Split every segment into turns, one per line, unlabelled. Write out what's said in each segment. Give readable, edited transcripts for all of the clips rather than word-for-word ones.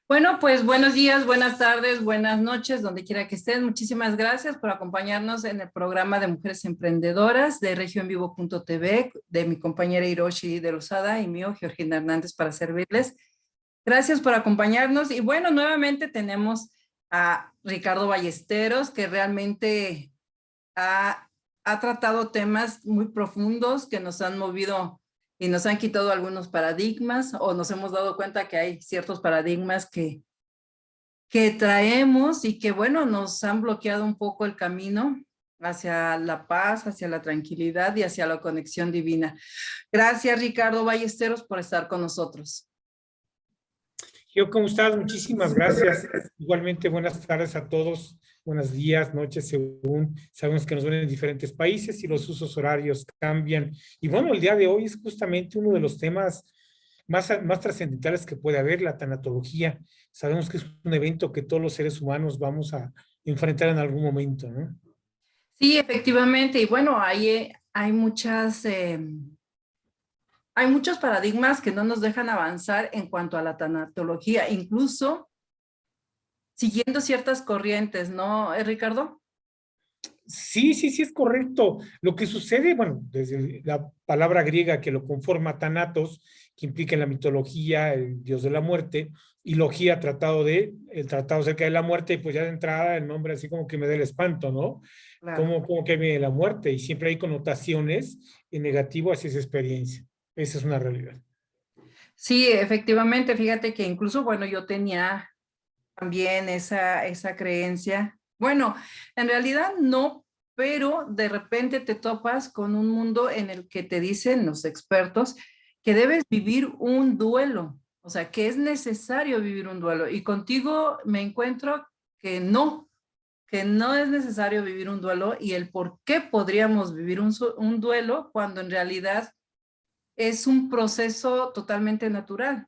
Bueno, pues buenos días, buenas tardes, buenas noches, donde quiera que estén. Muchísimas gracias por acompañarnos en el programa de Mujeres Emprendedoras de regioenvivo.tv, de mi compañera Hiroshi de Lozada y mío, Georgina Hernández, para servirles. Gracias por acompañarnos. Y bueno, nuevamente tenemos a Ricardo Ballesteros, que realmente ha tratado temas muy profundos que nos han movido y nos han quitado algunos paradigmas, o nos hemos dado cuenta que hay ciertos paradigmas que traemos y que, bueno, nos han bloqueado un poco el camino hacia la paz, hacia la tranquilidad y hacia la conexión divina. Gracias, Ricardo Ballesteros, por estar con nosotros.
¿Cómo estás? Muchísimas gracias. Igualmente, buenas tardes a todos. Buenos días, noches, según sabemos que nos ven en diferentes países y los usos horarios cambian. Y bueno, el día de hoy es justamente uno de los temas más trascendentales que puede haber, la tanatología. Sabemos que es un evento que todos los seres humanos vamos a enfrentar en algún momento, ¿no?
Sí, efectivamente. Y bueno, hay muchos paradigmas que no nos dejan avanzar en cuanto a la tanatología, incluso siguiendo ciertas corrientes, ¿no, Ricardo?
Sí, sí, sí, es correcto. Lo que sucede, bueno, desde la palabra griega que lo conforma Thanatos, que implica en la mitología el dios de la muerte, y logía, el tratado acerca de la muerte, y pues ya de entrada el nombre así como que me da el espanto, ¿no?
Claro.
Como que viene la muerte, y siempre hay connotaciones en negativo hacia esa experiencia. Esa es una realidad.
Sí, efectivamente, fíjate que incluso, bueno, yo tenía también esa creencia. Bueno, en realidad no, pero de repente te topas con un mundo en el que te dicen los expertos que debes vivir un duelo, o sea, que es necesario vivir un duelo. Y contigo me encuentro que no es necesario vivir un duelo y el por qué podríamos vivir un duelo cuando en realidad es un proceso totalmente natural.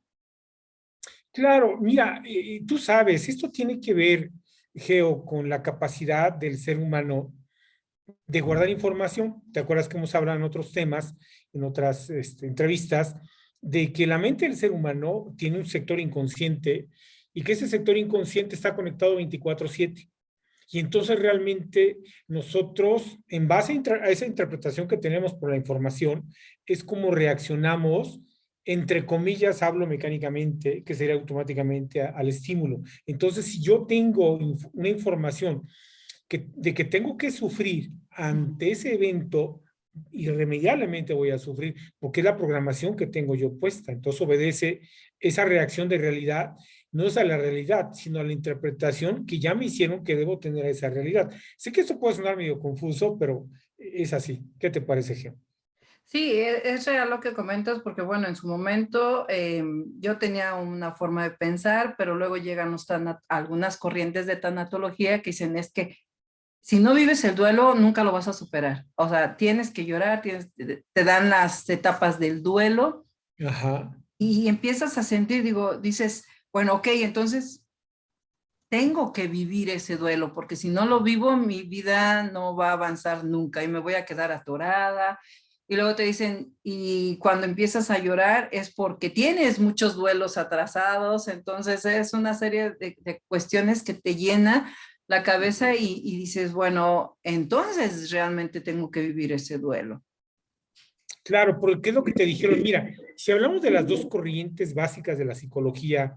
Claro, mira, tú sabes, esto tiene que ver, Geo, con la capacidad del ser humano de guardar información. ¿Te acuerdas que hemos hablado en otros temas, en otras entrevistas, de que la mente del ser humano tiene un sector inconsciente y que ese sector inconsciente está conectado 24/7? Y entonces realmente nosotros, en base a esa interpretación que tenemos por la información, es como reaccionamos, entre comillas, hablo mecánicamente, que sería automáticamente al estímulo. Entonces, si yo tengo una información de que tengo que sufrir ante ese evento, irremediablemente voy a sufrir, porque es la programación que tengo yo puesta. Entonces obedece esa reacción de realidad, no es a la realidad, sino a la interpretación que ya me hicieron que debo tener a esa realidad. Sé que esto puede sonar medio confuso, pero es así. ¿Qué te parece, Geo?
Sí, es real lo que comentas porque, bueno, en su momento yo tenía una forma de pensar, pero luego llegan algunas corrientes de tanatología que dicen es que si no vives el duelo, nunca lo vas a superar. O sea, tienes que llorar, te dan las etapas del duelo
Ajá.
y empiezas a sentir, dices, bueno, ok, entonces tengo que vivir ese duelo porque si no lo vivo, mi vida no va a avanzar nunca y me voy a quedar atorada. Y luego te dicen, y cuando empiezas a llorar es porque tienes muchos duelos atrasados, entonces es una serie de cuestiones que te llena la cabeza y dices, bueno, entonces realmente tengo que vivir ese duelo.
Claro, porque ¿qué es lo que te dijeron? Mira, si hablamos de las dos corrientes básicas de la psicología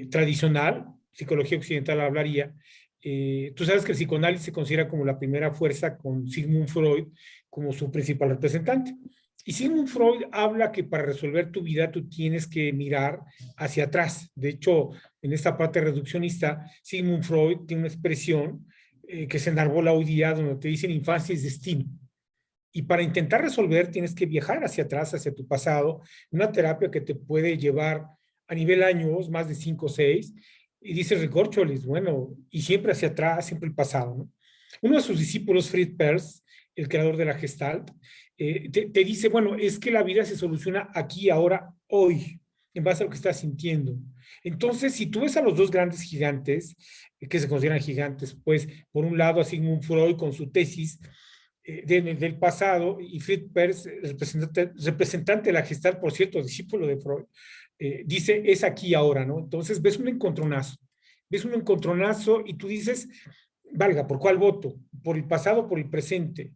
tradicional, psicología occidental hablaría, tú sabes que el psicoanálisis se considera como la primera fuerza con Sigmund Freud como su principal representante. Y Sigmund Freud habla que para resolver tu vida tú tienes que mirar hacia atrás. De hecho, en esta parte reduccionista, Sigmund Freud tiene una expresión que se enarbola hoy día donde te dicen infancia es destino. Y para intentar resolver tienes que viajar hacia atrás, hacia tu pasado, una terapia que te puede llevar a nivel años, más de 5 o 6, y dice Recorcholis, bueno, y siempre hacia atrás, siempre el pasado, ¿no? Uno de sus discípulos, Fritz Perls, el creador de la Gestalt, te dice, bueno, es que la vida se soluciona aquí, ahora, hoy, en base a lo que estás sintiendo. Entonces, si tú ves a los dos grandes gigantes, que se consideran gigantes, pues, por un lado a Sigmund Freud con su tesis, del pasado, y Fritz Perls, representante de la Gestalt, por cierto, discípulo de Freud, dice es aquí y ahora, ¿no? Entonces ves un encontronazo y tú dices, valga, ¿por cuál voto? ¿Por el pasado o por el presente?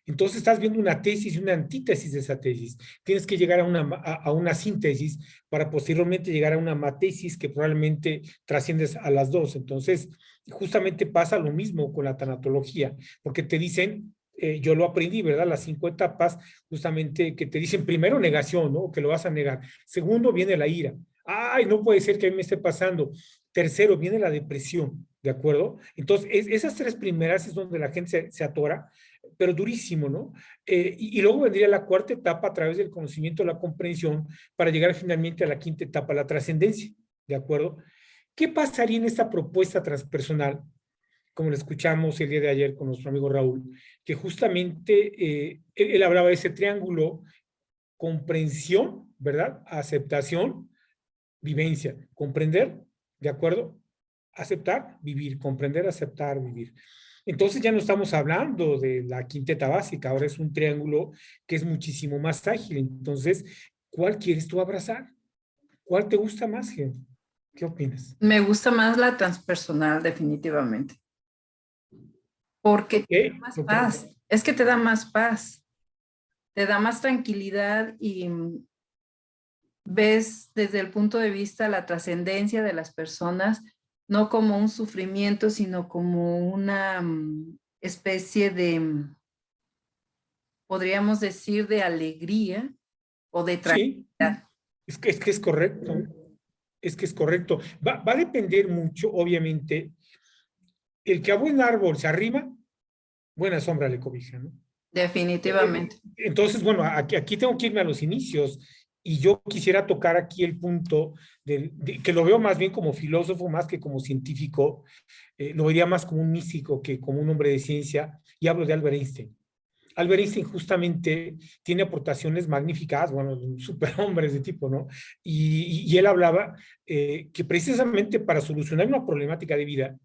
Entonces estás viendo una tesis y una antítesis de esa tesis. Tienes que llegar a una síntesis para posteriormente llegar a una matesis que probablemente trasciendes a las dos. Entonces, justamente pasa lo mismo con la tanatología, porque te dicen, yo lo aprendí, ¿verdad? Las 5 etapas, justamente que te dicen primero negación, ¿no? Que lo vas a negar. Segundo, viene la ira. Ay, no puede ser que a mí me esté pasando. Tercero, viene la depresión, ¿de acuerdo? Entonces, esas 3 primeras es donde la gente se atora, pero durísimo, ¿no? Y luego vendría la 4 etapa a través del conocimiento, la comprensión, para llegar finalmente a la 5 etapa, la trascendencia, ¿de acuerdo? ¿Qué pasaría en esta propuesta transpersonal, como lo escuchamos el día de ayer con nuestro amigo Raúl, que justamente él hablaba de ese triángulo, comprensión, ¿verdad? Aceptación, vivencia, comprender, ¿de acuerdo? Aceptar, vivir, comprender, aceptar, vivir. Entonces ya no estamos hablando de la quinteta básica, ahora es un triángulo que es muchísimo más ágil. Entonces, ¿cuál quieres tú abrazar? ¿Cuál te gusta más, Gen? ¿Qué opinas?
Me gusta más la transpersonal, definitivamente, porque te da
¿Qué?
más
¿Por qué?
paz. Es que te da más paz, te da más tranquilidad y ves desde el punto de vista la trascendencia de las personas, no como un sufrimiento, sino como una especie de, podríamos decir, de alegría o de
Sí,
tranquilidad.
es que es correcto. Es que es correcto. Va a depender mucho, obviamente, el que a buen árbol se arrima, buena sombra le cobija, ¿no?
Definitivamente.
Entonces, bueno, aquí tengo que irme a los inicios y yo quisiera tocar aquí el punto que lo veo más bien como filósofo, más que como científico, lo vería más como un místico que como un hombre de ciencia, y hablo de Albert Einstein. Albert Einstein justamente tiene aportaciones magníficas, bueno, un superhombre de tipo, ¿no? Y él hablaba que precisamente para solucionar una problemática de vida,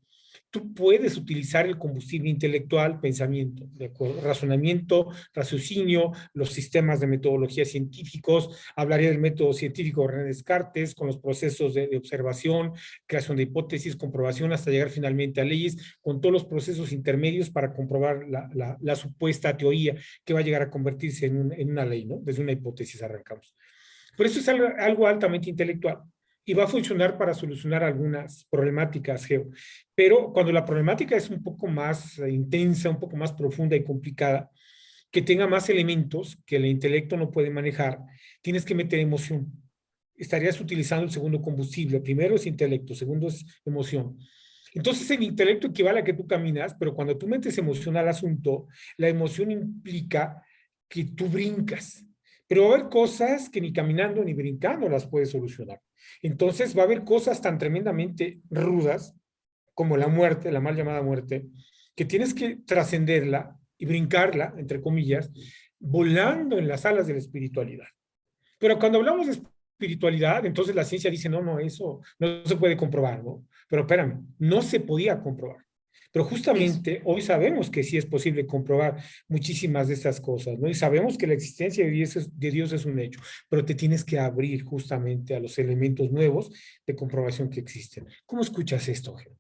tú puedes utilizar el combustible intelectual, pensamiento, ¿de acuerdo? Razonamiento, raciocinio, los sistemas de metodología científicos, hablaría del método científico de René Descartes, con los procesos de observación, creación de hipótesis, comprobación, hasta llegar finalmente a leyes, con todos los procesos intermedios para comprobar la supuesta teoría que va a llegar a convertirse en una ley, ¿no? Desde una hipótesis arrancamos. Por eso es algo altamente intelectual y va a funcionar para solucionar algunas problemáticas, Geo. Pero cuando la problemática es un poco más intensa, un poco más profunda y complicada, que tenga más elementos que el intelecto no puede manejar, tienes que meter emoción. Estarías utilizando el segundo combustible. Primero es intelecto, segundo es emoción. Entonces el intelecto equivale a que tú caminas, pero cuando tú metes emoción al asunto, la emoción implica que tú brincas. Pero va a haber cosas que ni caminando ni brincando las puedes solucionar. Entonces va a haber cosas tan tremendamente rudas como la muerte, la mal llamada muerte, que tienes que trascenderla y brincarla, entre comillas, volando en las alas de la espiritualidad. Pero cuando hablamos de espiritualidad, entonces la ciencia dice, no, no, eso no se puede comprobar, ¿no? Pero espérame, no se podía comprobar. Pero
Eso.
justamente hoy sabemos que sí es posible comprobar muchísimas de estas cosas, ¿no? Y sabemos que la existencia de Dios es un hecho, pero te tienes que abrir justamente a los elementos nuevos de comprobación que existen. ¿Cómo escuchas esto, Ger?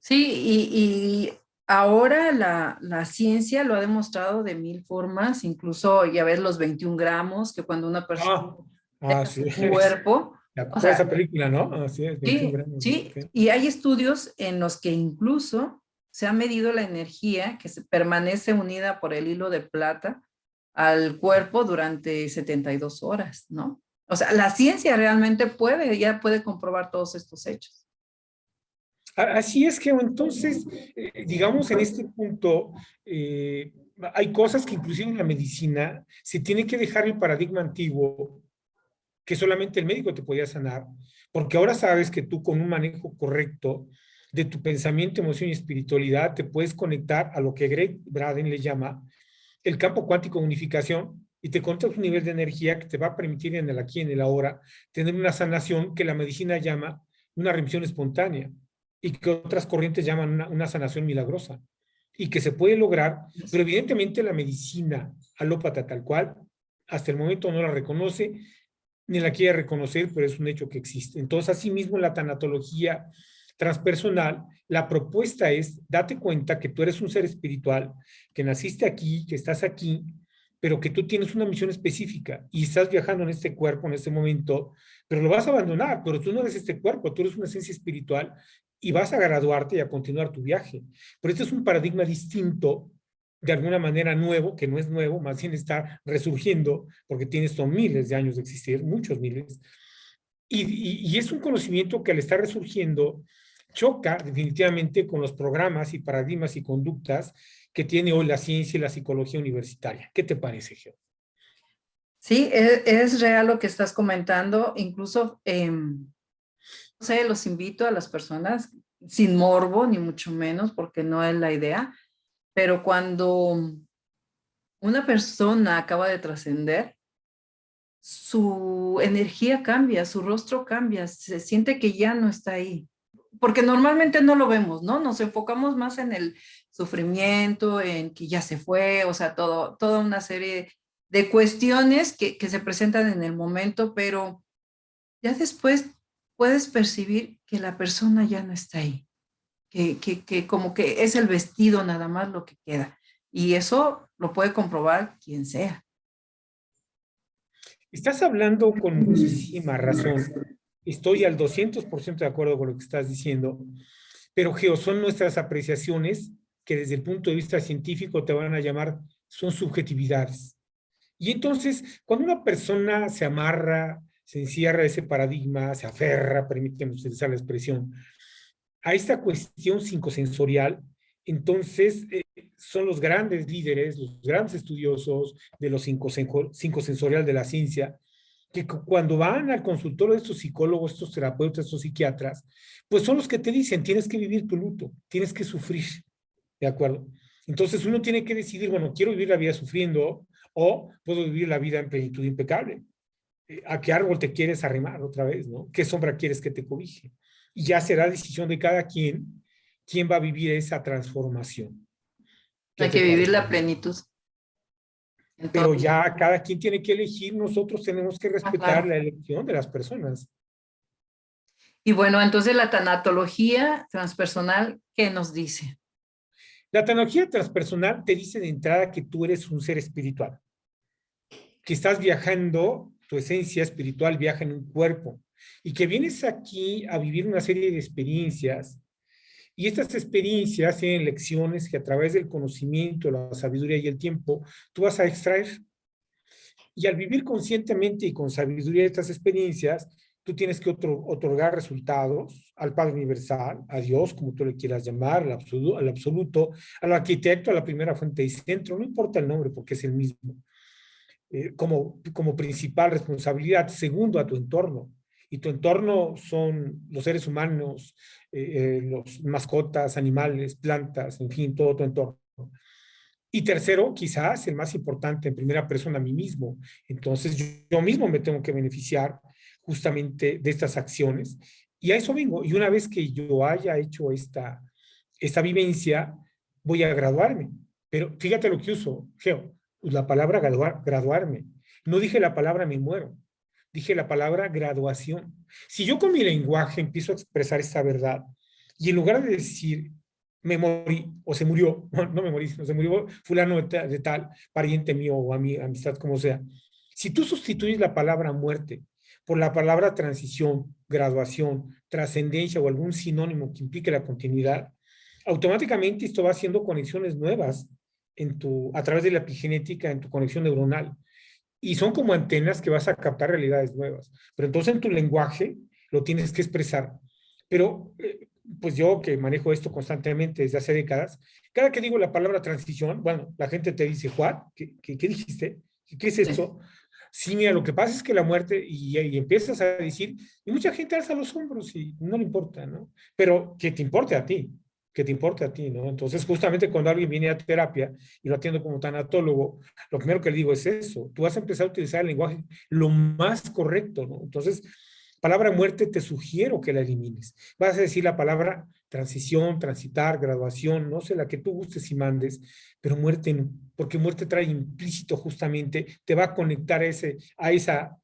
Sí, y ahora la ciencia lo ha demostrado de mil formas, incluso ya ves los 21 gramos, que cuando una persona
Ah,
deja
sí,
su cuerpo,
¿te
o
acuerdas de
sea,
esa película, no? Así es, 21
sí,
gramos.
sí,
Okay.
y hay estudios en los que incluso se ha medido la energía que se permanece unida por el hilo de plata al cuerpo durante 72 horas, ¿no? O sea, la ciencia realmente ya puede comprobar todos estos hechos.
Así es que entonces, digamos, en este punto, hay cosas que inclusive en la medicina se tiene que dejar el paradigma antiguo, que solamente el médico te podía sanar, porque ahora sabes que tú con un manejo correcto de tu pensamiento, emoción y espiritualidad te puedes conectar a lo que Greg Braden le llama el campo cuántico de unificación y te conectas un nivel de energía que te va a permitir en el aquí y en el ahora tener una sanación que la medicina llama una remisión espontánea y que otras corrientes llaman una sanación milagrosa y que se puede lograr, pero evidentemente la medicina alópata tal cual hasta el momento no la reconoce ni la quiere reconocer, pero es un hecho que existe. Entonces, asimismo, en la tanatología transpersonal, la propuesta es, date cuenta que tú eres un ser espiritual, que naciste aquí, que estás aquí, pero que tú tienes una misión específica y estás viajando en este cuerpo en este momento, pero lo vas a abandonar, pero tú no eres este cuerpo, tú eres una esencia espiritual y vas a graduarte y a continuar tu viaje. Pero este es un paradigma distinto, de alguna manera nuevo, que no es nuevo, más bien está resurgiendo, porque tiene estos miles de años de existir, muchos miles, y es un conocimiento que al estar resurgiendo choca definitivamente con los programas y paradigmas y conductas que tiene hoy la ciencia y la psicología universitaria. ¿Qué te parece, Geo?
Sí, es real lo que estás comentando. Incluso, no sé, los invito a las personas, sin morbo, ni mucho menos, porque no es la idea, pero cuando una persona acaba de trascender, su energía cambia, su rostro cambia, se siente que ya no está ahí. Porque normalmente no lo vemos, ¿no? Nos enfocamos más en el sufrimiento, en que ya se fue, o sea, toda una serie de cuestiones que se presentan en el momento, pero ya después puedes percibir que la persona ya no está ahí, que como que es el vestido nada más lo que queda. Y eso lo puede comprobar quien sea.
Estás hablando con muchísima razón. Estoy al 200% de acuerdo con lo que estás diciendo, pero Geo, son nuestras apreciaciones que desde el punto de vista científico te van a llamar, son subjetividades. Y entonces, cuando una persona se amarra, se encierra ese paradigma, se aferra, permíteme utilizar la expresión, a esta cuestión psicosensorial, entonces son los grandes líderes, los grandes estudiosos de lo psicosensorial de la ciencia, que cuando van al consultorio de estos psicólogos, estos terapeutas, estos psiquiatras, pues son los que te dicen, tienes que vivir tu luto, tienes que sufrir, ¿de acuerdo? Entonces uno tiene que decidir, bueno, quiero vivir la vida sufriendo o puedo vivir la vida en plenitud impecable. ¿A qué árbol te quieres arrimar otra vez, no? ¿Qué sombra quieres que te cobije? Y ya será decisión de cada quien quién va a vivir esa transformación. ¿Qué
Hay
te
que vivir
parece?
la plenitud.
Pero
Entonces,
ya cada quien tiene que elegir, nosotros tenemos que
ah,
respetar
claro.
la elección de las personas.
Y bueno, entonces la tanatología transpersonal, ¿qué nos dice?
La tecnología transpersonal te dice de entrada que tú eres un ser espiritual, que estás viajando, tu esencia espiritual viaja en un cuerpo y que vienes aquí a vivir una serie de experiencias y estas experiencias tienen lecciones que a través del conocimiento, la sabiduría y el tiempo tú vas a extraer. Y al vivir conscientemente y con sabiduría estas experiencias, tú tienes que otorgar resultados al Padre Universal, a Dios, como tú le quieras llamar, al absoluto, al arquitecto, a la primera fuente y centro, no importa el nombre porque es el mismo, como principal responsabilidad. Segundo, a tu entorno. Y tu entorno son los seres humanos, los mascotas, animales, plantas, en fin, todo tu entorno. Y tercero, quizás el más importante, en primera persona, a mí mismo. Entonces, yo mismo me tengo que beneficiar justamente de estas acciones. Y a eso vengo. Y una vez que yo haya hecho esta vivencia, voy a graduarme. Pero fíjate lo que uso, Geo, la palabra graduarme. No dije la palabra me muero, dije la palabra graduación. Si yo con mi lenguaje empiezo a expresar esta verdad, y en lugar de decir me morí o se murió, no me morí, sino se murió fulano de tal, pariente mío o amistad, como sea. Si tú sustituyes la palabra muerte por la palabra transición, graduación, trascendencia o algún sinónimo que implique la continuidad, automáticamente esto va haciendo conexiones nuevas a través de la epigenética en tu conexión neuronal. Y son como antenas que vas a captar realidades nuevas. Pero entonces en tu lenguaje lo tienes que expresar. Pero pues yo que manejo esto constantemente desde hace décadas, cada que digo la palabra transición, bueno, la gente te dice, Juan, ¿qué dijiste? ¿Qué es
Sí.
eso? Sí, mira, lo que pasa es que la muerte, y empiezas a decir, y mucha gente alza los hombros y no le importa, ¿no? Pero que te importe a ti, que te importe a ti, ¿no? Entonces, justamente cuando alguien viene a terapia y lo atiendo como tanatólogo, lo primero que le digo es eso, tú vas a empezar a utilizar el lenguaje lo más correcto, ¿no? Entonces, palabra muerte te sugiero que la elimines. Vas a decir la palabra transición, transitar, graduación, no sé, la que tú gustes y mandes, pero muerte no, porque muerte trae implícito justamente, te va a conectar a esa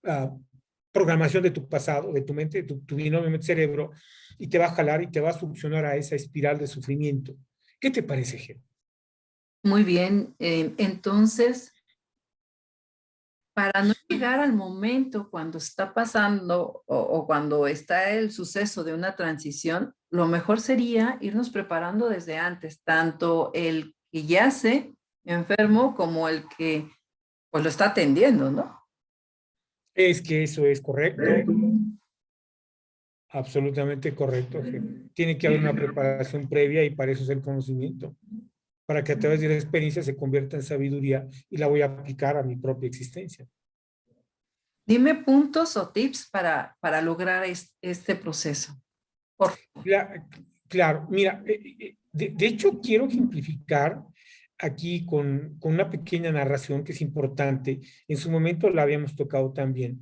programación de tu pasado, de tu mente, de tu binomio mente-cerebro, y te va a jalar y te va a succionar a esa espiral de sufrimiento. ¿Qué te parece, Geo?
Muy bien. Entonces, para no llegar al momento cuando está pasando o cuando está el suceso de una transición, lo mejor sería irnos preparando desde antes, tanto el que yace enfermo como el que pues lo está atendiendo, ¿no?
Es que eso es correcto, absolutamente correcto, Geo. Tiene que haber una preparación previa y para eso es el conocimiento, para que a través de la experiencia se convierta en sabiduría y la voy a aplicar a mi propia existencia.
Dime puntos o tips para lograr este proceso. Por favor.
Claro, mira, de hecho quiero ejemplificar aquí con una pequeña narración que es importante. En su momento la habíamos tocado también,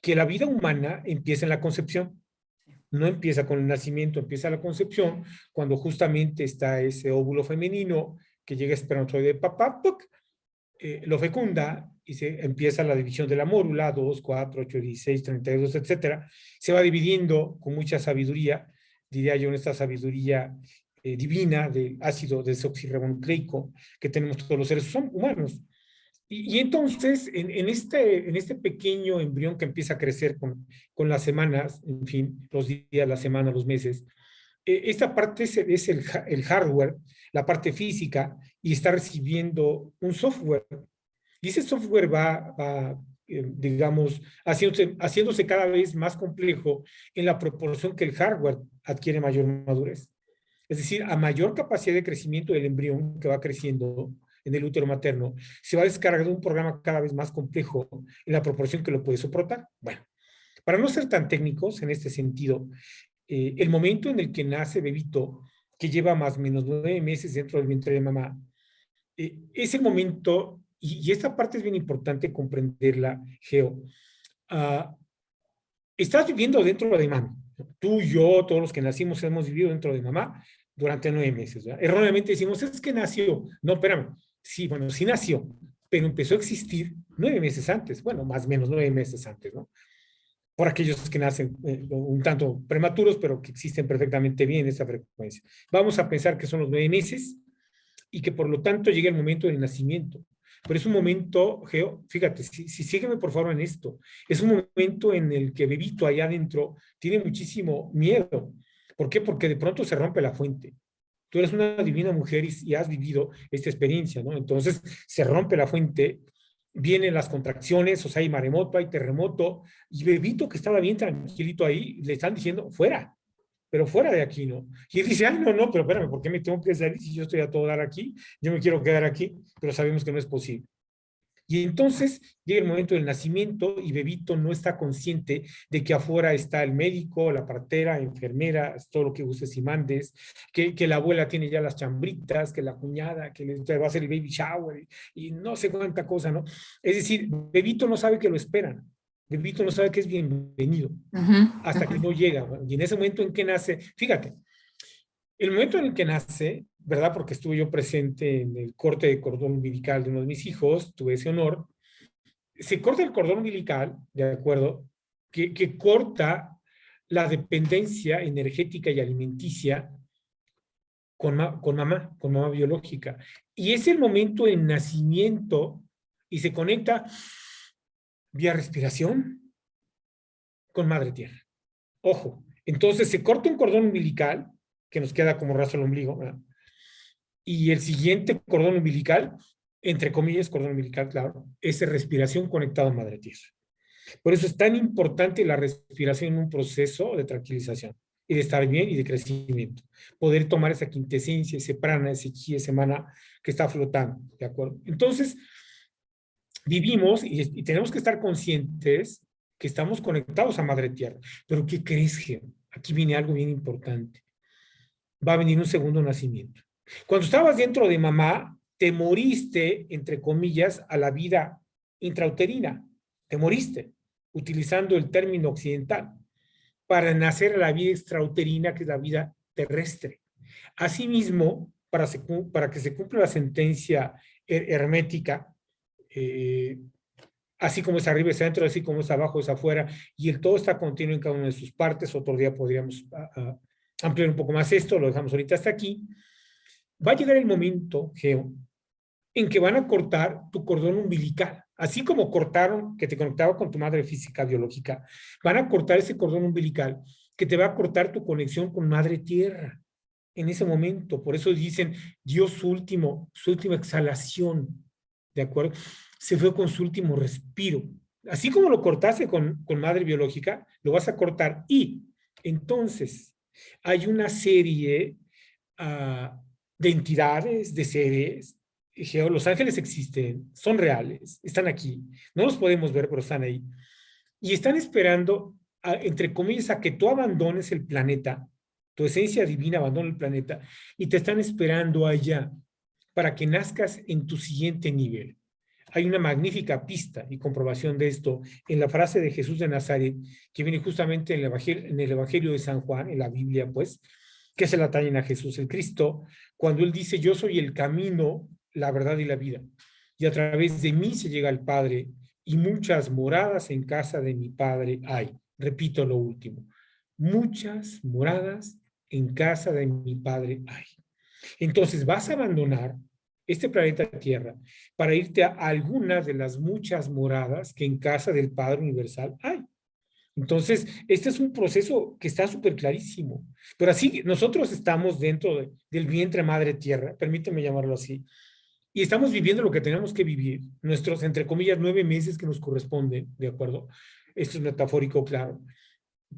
que la vida humana empieza en la concepción, no empieza con el nacimiento, empieza la concepción, cuando justamente está ese óvulo femenino que llega espermatozoide de papá, ¡puc! Lo fecunda y se empieza la división de la mórula, 2, 4, 8, 16, 32, etcétera. Se va dividiendo con mucha sabiduría, diría yo, en esta sabiduría divina del ácido desoxirribonucleico que tenemos todos los seres humanos. Y entonces, en este pequeño embrión que empieza a crecer con las semanas, en fin, los días, la semana, los meses, esta parte es el hardware, la parte física, y está recibiendo un software. Y ese software va digamos, haciéndose cada vez más complejo en la proporción que el hardware adquiere mayor madurez. Es decir, a mayor capacidad de crecimiento del embrión que va creciendo en el útero materno, se va descargando un programa cada vez más complejo en la proporción que lo puede soportar. Bueno, para no ser tan técnicos en este sentido, el momento en el que nace bebito, que lleva más o menos 9 meses dentro del vientre de mamá, es el momento, y esta parte es bien importante comprenderla, Geo. Uh, Estás viviendo dentro de mamá. Tú, yo, todos los que nacimos hemos vivido dentro de mamá durante 9 meses. ¿Verdad? Erróneamente decimos, es que nació. No, espérame. Sí, bueno, sí nació, pero empezó a existir 9 meses antes. Bueno, más o menos 9 meses antes, ¿no? Por aquellos que nacen un tanto prematuros, pero que existen perfectamente bien en esta frecuencia. Vamos a pensar que son los 9 meses y que por lo tanto llega el momento del nacimiento. Pero es un momento, Geo, fíjate, si sígueme por favor en esto, es un momento en el que bebito allá adentro tiene muchísimo miedo. ¿Por qué? Porque de pronto se rompe la fuente. Tú eres una divina mujer y has vivido esta experiencia, ¿no? Entonces se rompe la fuente, vienen las contracciones, o sea, hay maremoto, hay terremoto, y bebito que estaba bien tranquilito ahí, le están diciendo, fuera, pero fuera de aquí, ¿no? Y él dice, ay, no, no, pero espérame, ¿por qué me tengo que salir si yo estoy a todo dar aquí? Yo me quiero quedar aquí, pero sabemos que no es posible. Y entonces llega el momento del nacimiento y bebito no está consciente de que afuera está el médico, la partera, enfermera, todo lo que uses y mandes, que la abuela tiene ya las chambritas, que la cuñada, que le va a hacer el baby shower y no sé cuánta cosa, ¿no? Es decir, bebito no sabe que lo esperan. Bebito no sabe que es bienvenido hasta que no llega. Y en ese momento en que nace, fíjate, el momento en el que nace, ¿verdad? Porque estuve yo presente en el corte de cordón umbilical de uno de mis hijos, tuve ese honor. Se corta el cordón umbilical, ¿de acuerdo? Que corta la dependencia energética y alimenticia con mamá biológica. Y es el momento del nacimiento y se conecta vía respiración con madre tierra. Ojo, entonces se corta un cordón umbilical que nos queda como rastro el ombligo, ¿verdad? Y el siguiente cordón umbilical, entre comillas, cordón umbilical, claro, es respiración conectada a madre tierra. Por eso es tan importante la respiración en un proceso de tranquilización y de estar bien y de crecimiento. Poder tomar esa quintesencia, ese prana, ese chi, ese mana que está flotando, ¿de acuerdo? Entonces, vivimos y tenemos que estar conscientes que estamos conectados a madre tierra. Pero ¿qué crees, Geo? Aquí viene algo bien importante. Va a venir un segundo nacimiento. Cuando estabas dentro de mamá, te moriste, entre comillas, a la vida intrauterina. Te moriste, utilizando el término occidental, para nacer a la vida extrauterina, que es la vida terrestre. Asimismo, para que se cumpla la sentencia hermética, así como es arriba es adentro, así como es abajo es afuera, y el todo está continuo en cada una de sus partes. Otro día podríamos ampliar un poco más esto, lo dejamos ahorita hasta aquí. Va a llegar el momento, Geo, en que van a cortar tu cordón umbilical. Así como cortaron que te conectaba con tu madre física, biológica, van a cortar ese cordón umbilical que te va a cortar tu conexión con Madre Tierra en ese momento. Por eso dicen, Dios su última exhalación, ¿de acuerdo? Se fue con su último respiro. Así como lo cortaste con Madre Biológica, lo vas a cortar. Y entonces hay una serie de entidades, de seres. Los ángeles existen, son reales, están aquí. No los podemos ver, pero están ahí. Y están esperando, entre comillas, a que tú abandones el planeta, tu esencia divina abandone el planeta, y te están esperando allá para que nazcas en tu siguiente nivel. Hay una magnífica pista y comprobación de esto en la frase de Jesús de Nazaret, que viene justamente en el Evangelio de San Juan, en la Biblia, pues, que se la atañen a Jesús el Cristo, cuando él dice, yo soy el camino, la verdad y la vida, y a través de mí se llega al Padre, y muchas moradas en casa de mi Padre hay. Repito lo último, muchas moradas en casa de mi Padre hay. Entonces vas a abandonar este planeta Tierra para irte a algunas de las muchas moradas que en casa del Padre Universal hay. Entonces, este es un proceso que está súper clarísimo. Pero así, nosotros estamos dentro del vientre Madre Tierra, permíteme llamarlo así, y estamos viviendo lo que tenemos que vivir, nuestros, entre comillas, 9 meses que nos corresponden, ¿de acuerdo? Esto es metafórico, claro,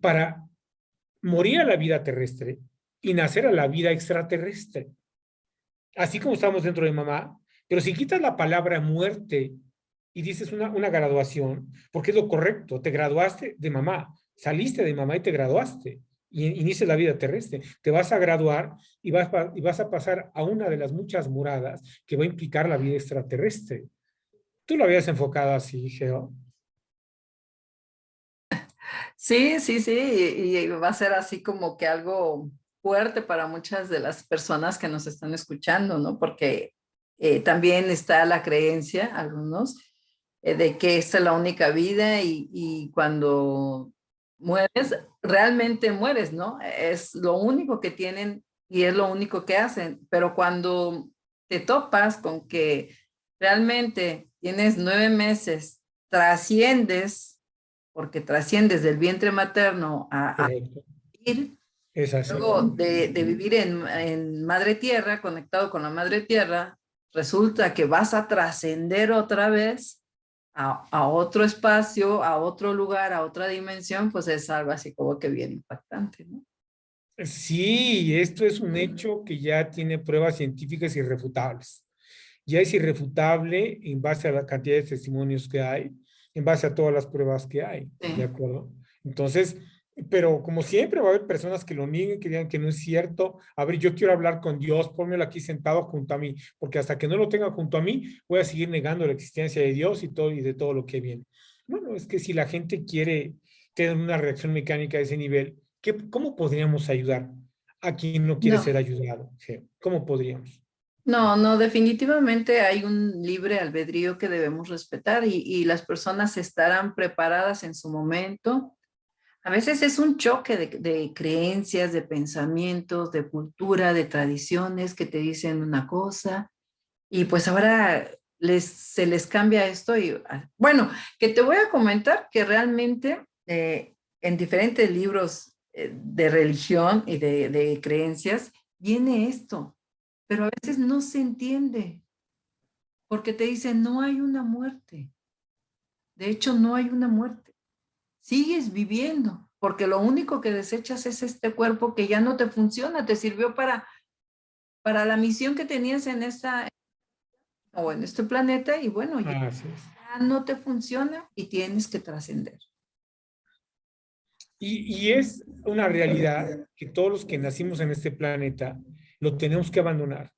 para morir a la vida terrestre y nacer a la vida extraterrestre. Así como estamos dentro de mamá, pero si quitas la palabra muerte y dices una graduación, porque es lo correcto, te graduaste de mamá, saliste de mamá y te graduaste, y inicias la vida terrestre, te vas a graduar y vas a pasar a una de las muchas moradas que va a implicar la vida extraterrestre. ¿Tú lo habías enfocado así, Geo?
Sí, sí, sí, y va a ser así como que algo fuerte para muchas de las personas que nos están escuchando, ¿no? Porque también está la creencia, algunos, de que esta es la única vida y cuando mueres, realmente mueres, ¿no? Es lo único que tienen y es lo único que hacen, pero cuando te topas con que realmente tienes 9 meses, trasciendes, porque trasciendes del vientre materno a
Correcto.
vivir,
Es así.
luego de vivir en Madre Tierra, conectado con la Madre Tierra, resulta que vas a trascender otra vez a otro espacio, a otro lugar, a otra dimensión, pues es algo así como que bien impactante, ¿no?
Sí, esto es un hecho que ya tiene pruebas científicas irrefutables. Ya es irrefutable en base a la cantidad de testimonios que hay, en base a todas las pruebas que hay, ¿de
Sí.
acuerdo? Entonces, pero como siempre va a haber personas que lo nieguen, que digan que no es cierto. A ver, yo quiero hablar con Dios, pónmelo aquí sentado junto a mí, porque hasta que no lo tenga junto a mí, voy a seguir negando la existencia de Dios y todo y de todo lo que viene. Bueno, es que si la gente quiere tener una reacción mecánica de ese nivel, ¿cómo podríamos ayudar a quien no quiere
No,
ser ayudado? ¿Cómo podríamos?
no, no, definitivamente hay un libre albedrío que debemos respetar y las personas estarán preparadas en su momento. A veces es un choque de creencias, de pensamientos, de cultura, de tradiciones que te dicen una cosa y pues ahora se les cambia esto y bueno, que te voy a comentar que realmente en diferentes libros de religión y de creencias viene esto, pero a veces no se entiende porque te dicen no hay una muerte. De hecho, no hay una muerte. Sigues viviendo, porque lo único que desechas es este cuerpo que ya no te funciona, te sirvió para la misión que tenías en esta o en este planeta y bueno, ya
Así es.
no te funciona y tienes que trascender.
Y es una realidad que todos los que nacimos en este planeta lo tenemos que abandonar.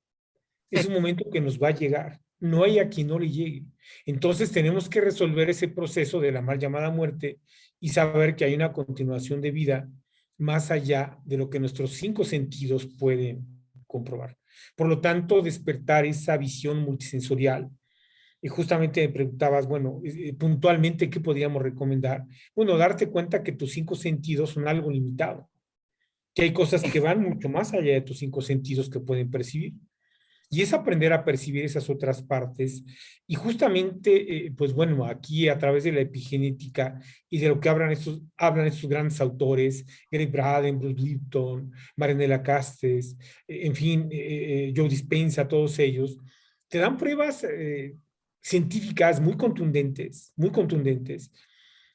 Es un momento que nos va a llegar. No hay a quien no le llegue. Entonces tenemos que resolver ese proceso de la mal llamada muerte y saber que hay una continuación de vida más allá de lo que nuestros 5 sentidos pueden comprobar. Por lo tanto, despertar esa visión multisensorial y justamente me preguntabas, bueno, puntualmente, ¿qué podríamos recomendar? Bueno, darte cuenta que tus cinco sentidos son algo limitado, que hay cosas que van mucho más allá de tus cinco sentidos que pueden percibir. Y es aprender a percibir esas otras partes. Y justamente, pues bueno, aquí a través de la epigenética y de lo que hablan estos grandes autores, Eric Braden, Bruce Lipton, Marianela Castes, en fin, Joe Dispenza, todos ellos, te dan pruebas científicas muy contundentes,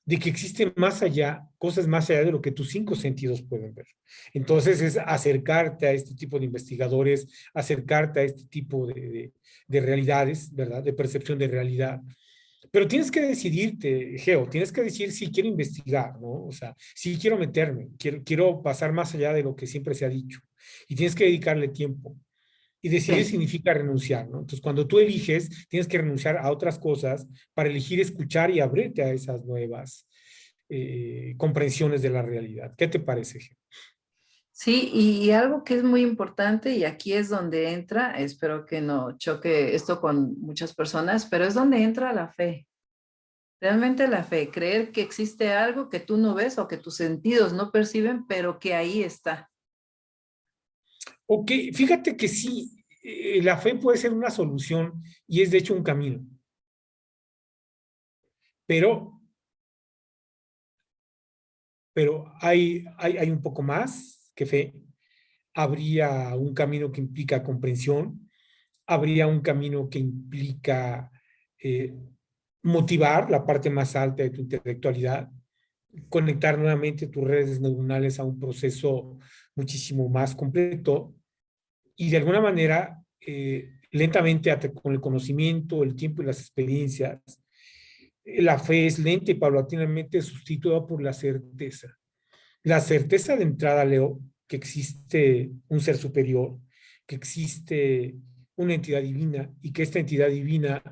de que existen más allá, cosas más allá de lo que tus cinco sentidos pueden ver. Entonces es acercarte a este tipo de investigadores, acercarte a este tipo de realidades, ¿verdad? De percepción de realidad. Pero tienes que decidirte, Geo, tienes que decir si quiero investigar, ¿no? O sea, si quiero meterme, quiero pasar más allá de lo que siempre se ha dicho. Y tienes que dedicarle tiempo. Y decidir
Sí.
significa renunciar, ¿no? Entonces, cuando tú eliges, tienes que renunciar a otras cosas para elegir escuchar y abrirte a esas nuevas comprensiones de la realidad. ¿Qué te parece, Geo?
Sí, y algo que es muy importante, y aquí es donde entra, espero que no choque esto con muchas personas, pero es donde entra la fe. Realmente la fe, creer que existe algo que tú no ves o que tus sentidos no perciben, pero que ahí está.
Ok, fíjate que sí, la fe puede ser una solución y es de hecho un camino, pero, pero hay un poco más que fe. Habría un camino que implica comprensión, habría un camino que implica eh, motivar la parte más alta de tu intelectualidad, conectar nuevamente tus redes neuronales a un proceso muchísimo más completo y de alguna manera, lentamente, con el conocimiento, el tiempo y las experiencias, la fe es lenta y paulatinamente sustituida por la certeza. La certeza de entrada, Leo, que existe un ser superior, que existe una entidad divina y que esta entidad divina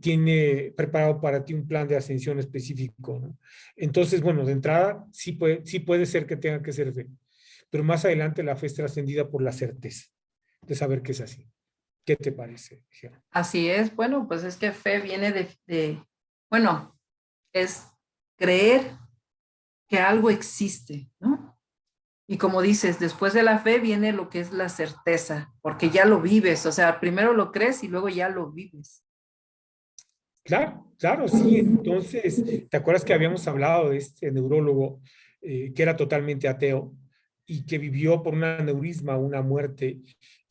tiene preparado para ti un plan de ascensión específico, ¿no? Entonces, bueno, de entrada sí puede ser que tenga que ser fe, pero más adelante la fe es trascendida por la certeza de saber que es así. ¿Qué te parece, Geo?
Así es, bueno, pues es que fe viene bueno, es creer que algo existe, ¿no? Y como dices, después de la fe viene lo que es la certeza, porque ya lo vives, o sea, primero lo crees y luego ya lo vives.
Claro, claro, sí. Entonces, ¿te acuerdas que habíamos hablado de este neurólogo que era totalmente ateo y que vivió por un aneurisma, una muerte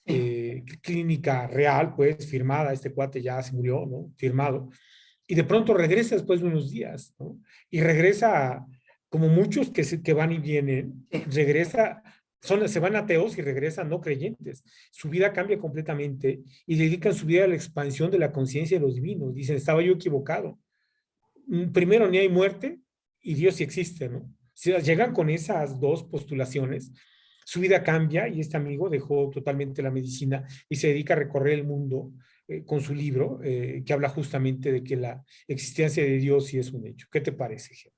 Sí.
clínica real, pues firmada? Este cuate ya se murió, ¿no? Firmado. Y de pronto regresa después de unos días, ¿no? Y regresa, como muchos que van y vienen,
Sí.
regresa, se van ateos y regresan no creyentes. Su vida cambia completamente y dedican su vida a la expansión de la conciencia de los divinos. Dicen, estaba yo equivocado. Primero, ni hay muerte y Dios sí existe, ¿no? Si llegan con esas dos postulaciones, su vida cambia y este amigo dejó totalmente la medicina y se dedica a recorrer el mundo con su libro que habla justamente de que la existencia de Dios sí es un hecho. ¿Qué te parece, Geo?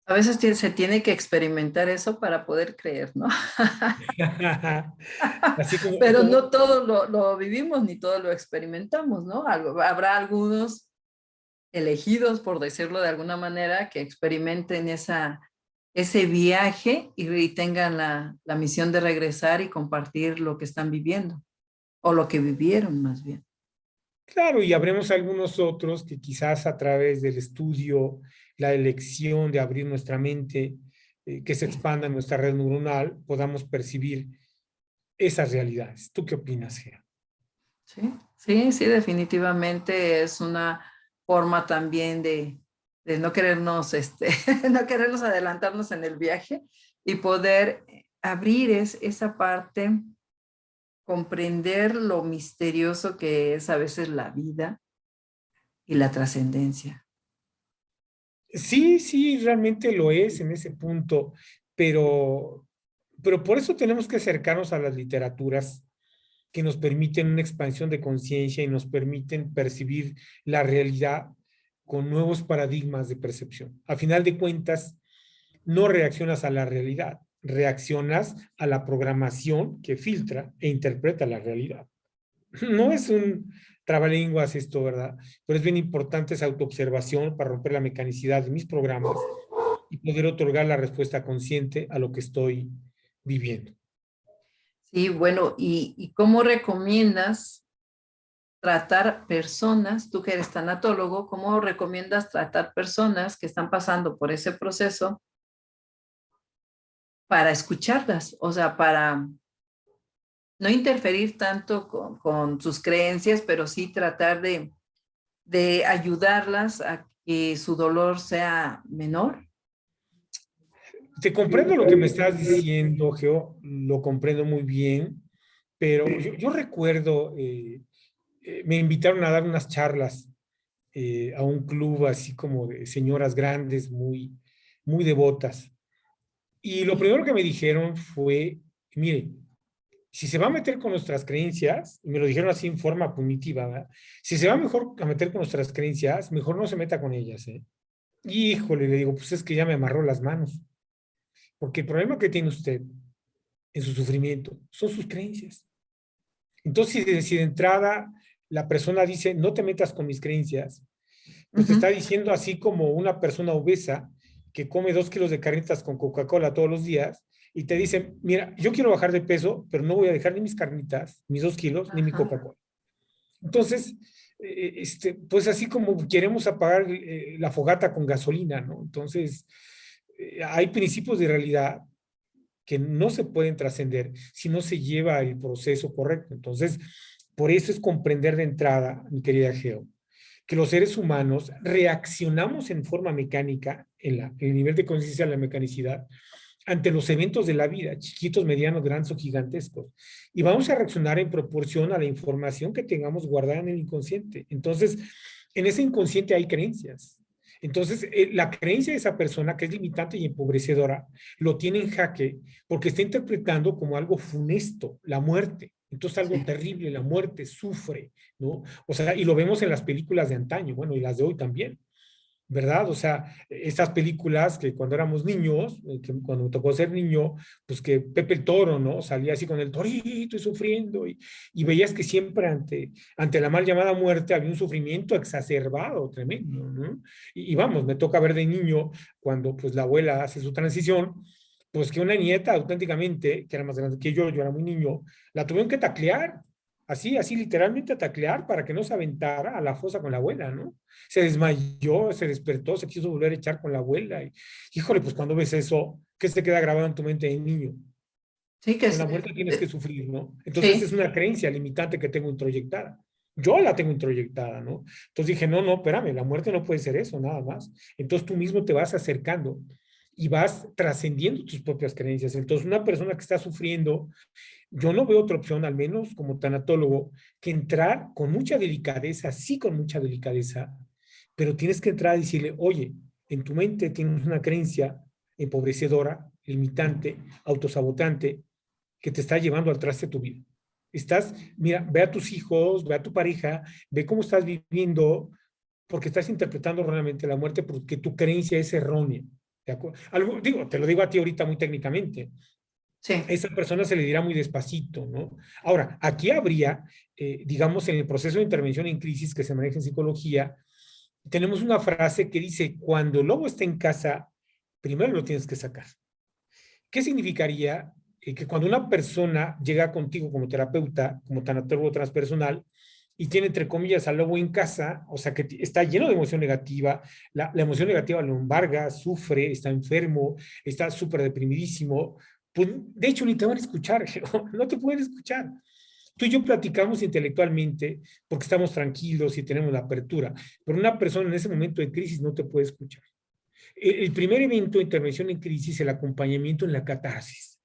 A veces se tiene que experimentar eso para poder creer, ¿no?
Así como,
Pero
como,
no todo lo vivimos ni todo lo experimentamos, ¿no? Habrá algunos elegidos, por decirlo de alguna manera, que experimenten ese viaje y tengan la misión de regresar y compartir lo que están viviendo, o lo que vivieron más bien.
claro, y habremos algunos otros que quizás a través del estudio, la elección de abrir nuestra mente, que se
Sí,
expanda nuestra red neuronal, podamos percibir esas realidades. ¿Tú qué opinas, Gea?
sí, sí, sí, definitivamente es una forma también de no querernos, no querernos adelantarnos en el viaje y poder abrir esa parte, comprender lo misterioso que es a veces la vida y la trascendencia.
Sí, sí, realmente lo es en ese punto, pero, pero por eso tenemos que acercarnos a las literaturas que nos permiten una expansión de conciencia y nos permiten percibir la realidad con nuevos paradigmas de percepción. A final de cuentas, no reaccionas a la realidad, reaccionas a la programación que filtra e interpreta la realidad. No es un trabalenguas esto, ¿verdad? Pero es bien importante esa autoobservación para romper la mecanicidad de mis programas y poder otorgar la respuesta consciente a lo que estoy viviendo.
Sí, bueno, ¿y cómo recomiendas tratar personas, tú que eres tanatólogo, cómo recomiendas tratar personas que están pasando por ese proceso para escucharlas? O sea, para no interferir tanto con sus creencias, pero sí tratar de ayudarlas a que su dolor sea menor.
Te comprendo lo que me estás diciendo, Geo, lo comprendo muy bien, pero yo recuerdo, me invitaron a dar unas charlas a un club así como de señoras grandes, muy devotas. Y lo primero que me dijeron fue, mire, si se va a meter con nuestras creencias, y me lo dijeron así en forma punitiva, ¿verdad? Si se va mejor a meter con nuestras creencias, mejor no se meta con ellas, ¿eh? Híjole, le digo, pues es que ya me amarró las manos, porque el problema que tiene usted en su sufrimiento son sus creencias. Entonces, si de entrada la persona dice, no te metas con mis creencias, pues te está diciendo así como una persona obesa que come 2 kilos de carnitas con Coca-Cola todos los días y te dice, mira, yo quiero bajar de peso, pero no voy a dejar ni mis carnitas, mis 2 kilos, ni mi
Ajá.
Coca-Cola. Entonces, pues así como queremos apagar la fogata con gasolina, ¿no? Entonces, hay principios de realidad que no se pueden trascender si no se lleva el proceso correcto. Entonces, por eso es comprender de entrada, mi querida Geo, que los seres humanos reaccionamos en forma mecánica, en el nivel de conciencia de la mecanicidad, ante los eventos de la vida, chiquitos, medianos, grandes o gigantescos. Y vamos a reaccionar en proporción a la información que tengamos guardada en el inconsciente. Entonces, en ese inconsciente hay creencias. Entonces, la creencia de esa persona que es limitante y empobrecedora lo tiene en jaque porque está interpretando como algo funesto, la muerte. Entonces, algo terrible, la muerte, sufre, ¿no? O sea, y lo vemos en las películas de antaño, bueno, y las de hoy también. ¿Verdad? O sea, estas películas que cuando éramos niños, que cuando me tocó ser niño, pues que Pepe el Toro, ¿no? Salía así con el torito y sufriendo y veías que siempre ante la mal llamada muerte había un sufrimiento exacerbado, tremendo, ¿no? Y vamos, me toca ver de niño cuando pues la abuela hace su transición, pues que una nieta auténticamente, que era más grande que yo era muy niño, la tuvieron que taclear, así literalmente a taclear para que no se aventara a la fosa con la abuela, ¿no? Se desmayó, se despertó, se quiso volver a echar con la abuela. Híjole, pues cuando ves eso, ¿qué se queda grabado en tu mente de niño?
Sí, que
Con
es,
la muerte tienes que sufrir, ¿no? Entonces es
sí,
una creencia limitante que tengo introyectada. Yo la tengo introyectada, ¿no? Entonces dije, no, espérame, la muerte no puede ser eso, nada más. Entonces tú mismo te vas acercando y vas trascendiendo tus propias creencias. Entonces una persona que está sufriendo, yo no veo otra opción, al menos como tanatólogo, que entrar con mucha delicadeza, sí con mucha delicadeza, pero tienes que entrar a decirle, oye, en tu mente tienes una creencia empobrecedora, limitante, autosabotante, que te está llevando al traste de tu vida. Mira, ve a tus hijos, ve a tu pareja, ve cómo estás viviendo, porque estás interpretando erróneamente la muerte porque tu creencia es errónea. Digo, te lo digo a ti ahorita muy técnicamente. A
sí.
esa persona se le dirá muy despacito, ¿no? Ahora, aquí habría, digamos, en el proceso de intervención en crisis que se maneja en psicología, tenemos una frase que dice, cuando el lobo está en casa, primero lo tienes que sacar. ¿Qué significaría que cuando una persona llega contigo como terapeuta, como tanatólogo transpersonal, y tiene, entre comillas, al lobo en casa, o sea, que está lleno de emoción negativa, la emoción negativa lo embarga, sufre, está enfermo, está súper deprimidísimo, pues de hecho ni te van a escuchar, no te pueden escuchar. Tú y yo platicamos intelectualmente porque estamos tranquilos y tenemos la apertura, pero una persona en ese momento de crisis no te puede escuchar. El primer evento de intervención en crisis es el acompañamiento en la catarsis.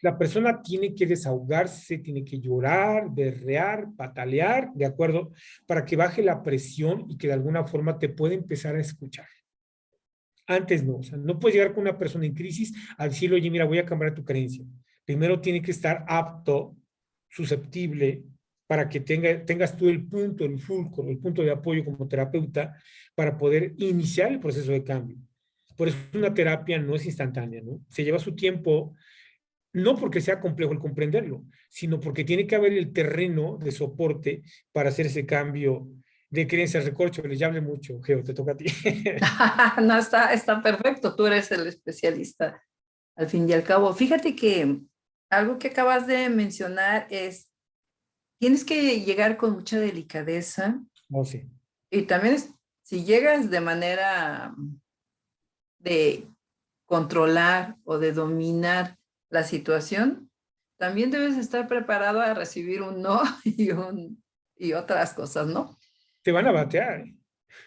La persona tiene que desahogarse, tiene que llorar, berrear, patalear, ¿de acuerdo? Para que baje la presión y que de alguna forma te pueda empezar a escuchar. Antes no, o sea, no puedes llegar con una persona en crisis a decirle, oye, mira, voy a cambiar tu creencia. Primero tiene que estar apto, susceptible, para que tengas tú el punto, el fulcro, el punto de apoyo como terapeuta para poder iniciar el proceso de cambio. Por eso una terapia no es instantánea, ¿no? Se lleva su tiempo, no porque sea complejo el comprenderlo, sino porque tiene que haber el terreno de soporte para hacer ese cambio de creencias. Recorcho, les hable mucho, Geo, te toca a ti.
No, está perfecto, tú eres el especialista al fin y al cabo. Fíjate que algo que acabas de mencionar es, tienes que llegar con mucha delicadeza
No, sí.
y también si llegas de manera de controlar o de dominar la situación, también debes estar preparado a recibir un no y otras cosas, ¿no?
Te van a batear.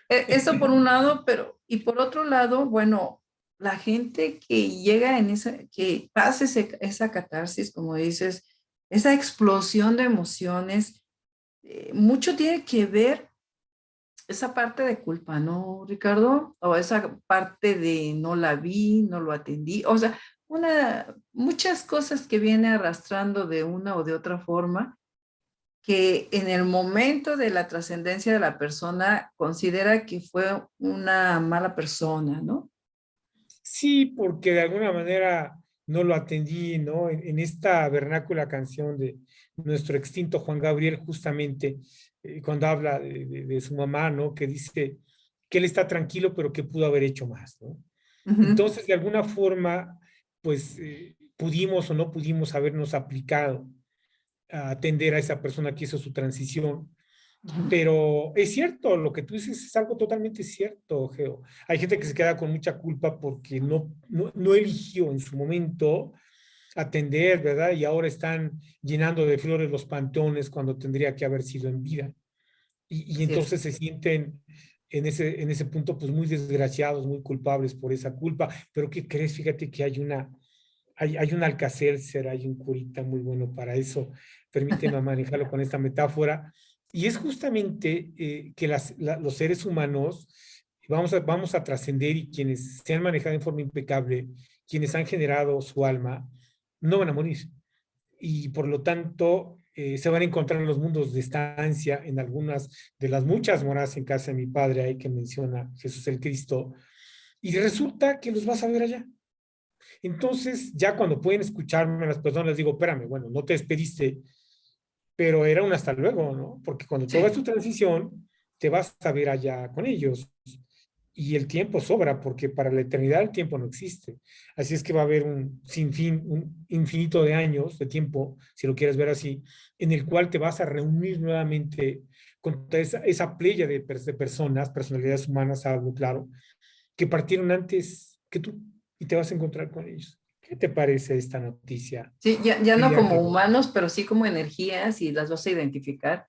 Eso por un lado, pero y por otro lado, bueno, la gente que llega en esa, que pasa esa catarsis, como dices, esa explosión de emociones, mucho tiene que ver esa parte de culpa, ¿no, Ricardo? O esa parte de no la vi, no lo atendí, o sea, muchas cosas que viene arrastrando de una o de otra forma que en el momento de la trascendencia de la persona considera que fue una mala persona, ¿no?
Sí, porque de alguna manera no lo atendí, ¿no? En esta vernácula canción de nuestro extinto Juan Gabriel, justamente, cuando habla de su mamá, ¿no? Que dice que él está tranquilo, pero que pudo haber hecho más, ¿no?
Ujú.
Entonces, de alguna forma, pues pudimos o no pudimos habernos aplicado a atender a esa persona que hizo su transición.
Ujú.
Pero es cierto, lo que tú dices es algo totalmente cierto, Geo. Hay gente que se queda con mucha culpa porque no eligió en su momento atender, ¿verdad? Y ahora están llenando de flores los panteones cuando tendría que haber sido en vida. Y
Así es.
entonces se sienten en ese punto pues muy desgraciados, muy culpables por esa culpa. Pero ¿qué crees? Fíjate que hay un Alcacelser, hay un curita muy bueno para eso. Permíteme manejarlo con esta metáfora. Y es justamente que los seres humanos vamos a trascender y quienes se han manejado en forma impecable, quienes han generado su alma, no van a morir. Y por lo tanto, se van a encontrar en los mundos de estancia, en algunas de las muchas moradas en casa de mi padre, ahí que menciona Jesús el Cristo, y resulta que los vas a ver allá. Entonces, ya cuando pueden escucharme las personas, les digo, espérame, bueno, no te despediste, pero era un hasta luego, ¿no? Porque cuando tú hagas
Sí,
tu transición, te vas a ver allá con ellos. Y el tiempo sobra, porque para la eternidad el tiempo no existe. Así es que va a haber un sinfín, un infinito de años de tiempo, si lo quieres ver así, en el cual te vas a reunir nuevamente con toda esa playa de personas, personalidades humanas, algo claro, que partieron antes que tú y te vas a encontrar con ellos. ¿Qué te parece esta noticia?
sí, ya no
Quería
como
que...
humanos, pero sí como energías y las vas a identificar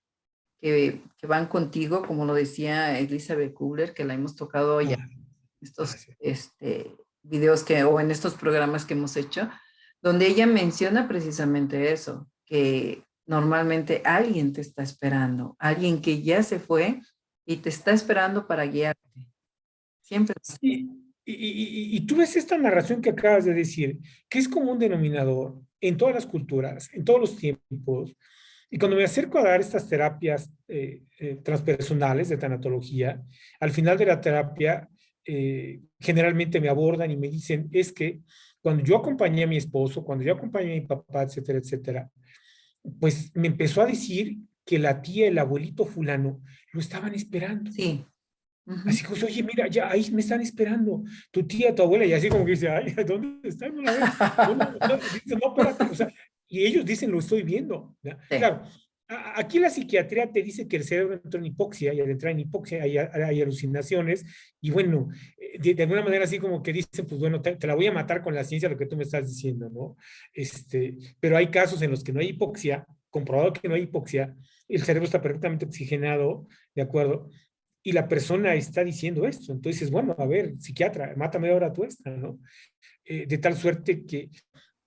que van contigo, como lo decía Elizabeth Kubler, que la hemos tocado ya
Ah,
en estos
sí.
videos o en estos programas que hemos hecho, donde ella menciona precisamente eso, que normalmente alguien te está esperando, alguien que ya se fue y te está esperando para guiarte. Siempre.
Sí, y tú ves esta narración que acabas de decir, que es como un denominador en todas las culturas, en todos los tiempos. Y cuando me acerco a dar estas terapias transpersonales de tanatología, al final de la terapia, generalmente me abordan y me dicen, es que cuando yo acompañé a mi esposo, cuando yo acompañé a mi papá, etcétera, etcétera, pues me empezó a decir que la tía, el abuelito fulano, lo estaban esperando.
Sí.
Así
Ujú.
como, oye, mira, ya ahí me están esperando, tu tía, tu abuela, y así como que dice, ay, ¿dónde están? No la veo. No, no, no, dice, no, espérate, o sea, y ellos dicen, lo estoy viendo. ¿Ya?
Sí.
Claro, aquí la psiquiatría te dice que el cerebro entra en hipoxia, y al entrar en hipoxia hay alucinaciones, y bueno, de alguna manera así como que dicen, pues bueno, te la voy a matar con la ciencia, lo que tú me estás diciendo, ¿no? Pero hay casos en los que no hay hipoxia, comprobado que no hay hipoxia, el cerebro está perfectamente oxigenado, ¿de acuerdo? Y la persona está diciendo esto. Entonces, bueno, a ver, psiquiatra, mátame ahora tú esta, ¿no? De tal suerte que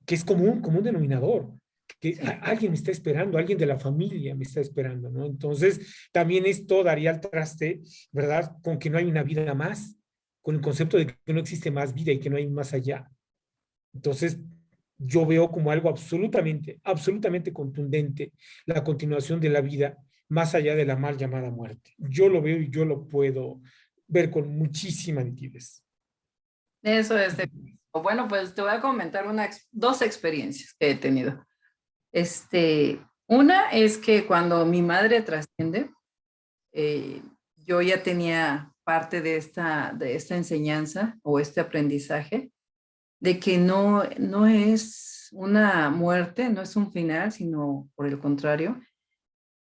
es como un denominador, que
Sí.
alguien me está esperando, alguien de la familia me está esperando, ¿no? Entonces, también esto daría al traste, ¿verdad? Con que no hay una vida más, con el concepto de que no existe más vida y que no hay más allá. Entonces, yo veo como algo absolutamente, absolutamente contundente la continuación de la vida más allá de la mal llamada muerte. Yo lo veo y yo lo puedo ver con muchísima nitidez.
Eso es. Bueno, pues te voy a comentar dos experiencias que he tenido. Una es que cuando mi madre trasciende, eh, yo ya tenía parte de esta enseñanza o este aprendizaje de que no es una muerte, no es un final, sino por el contrario.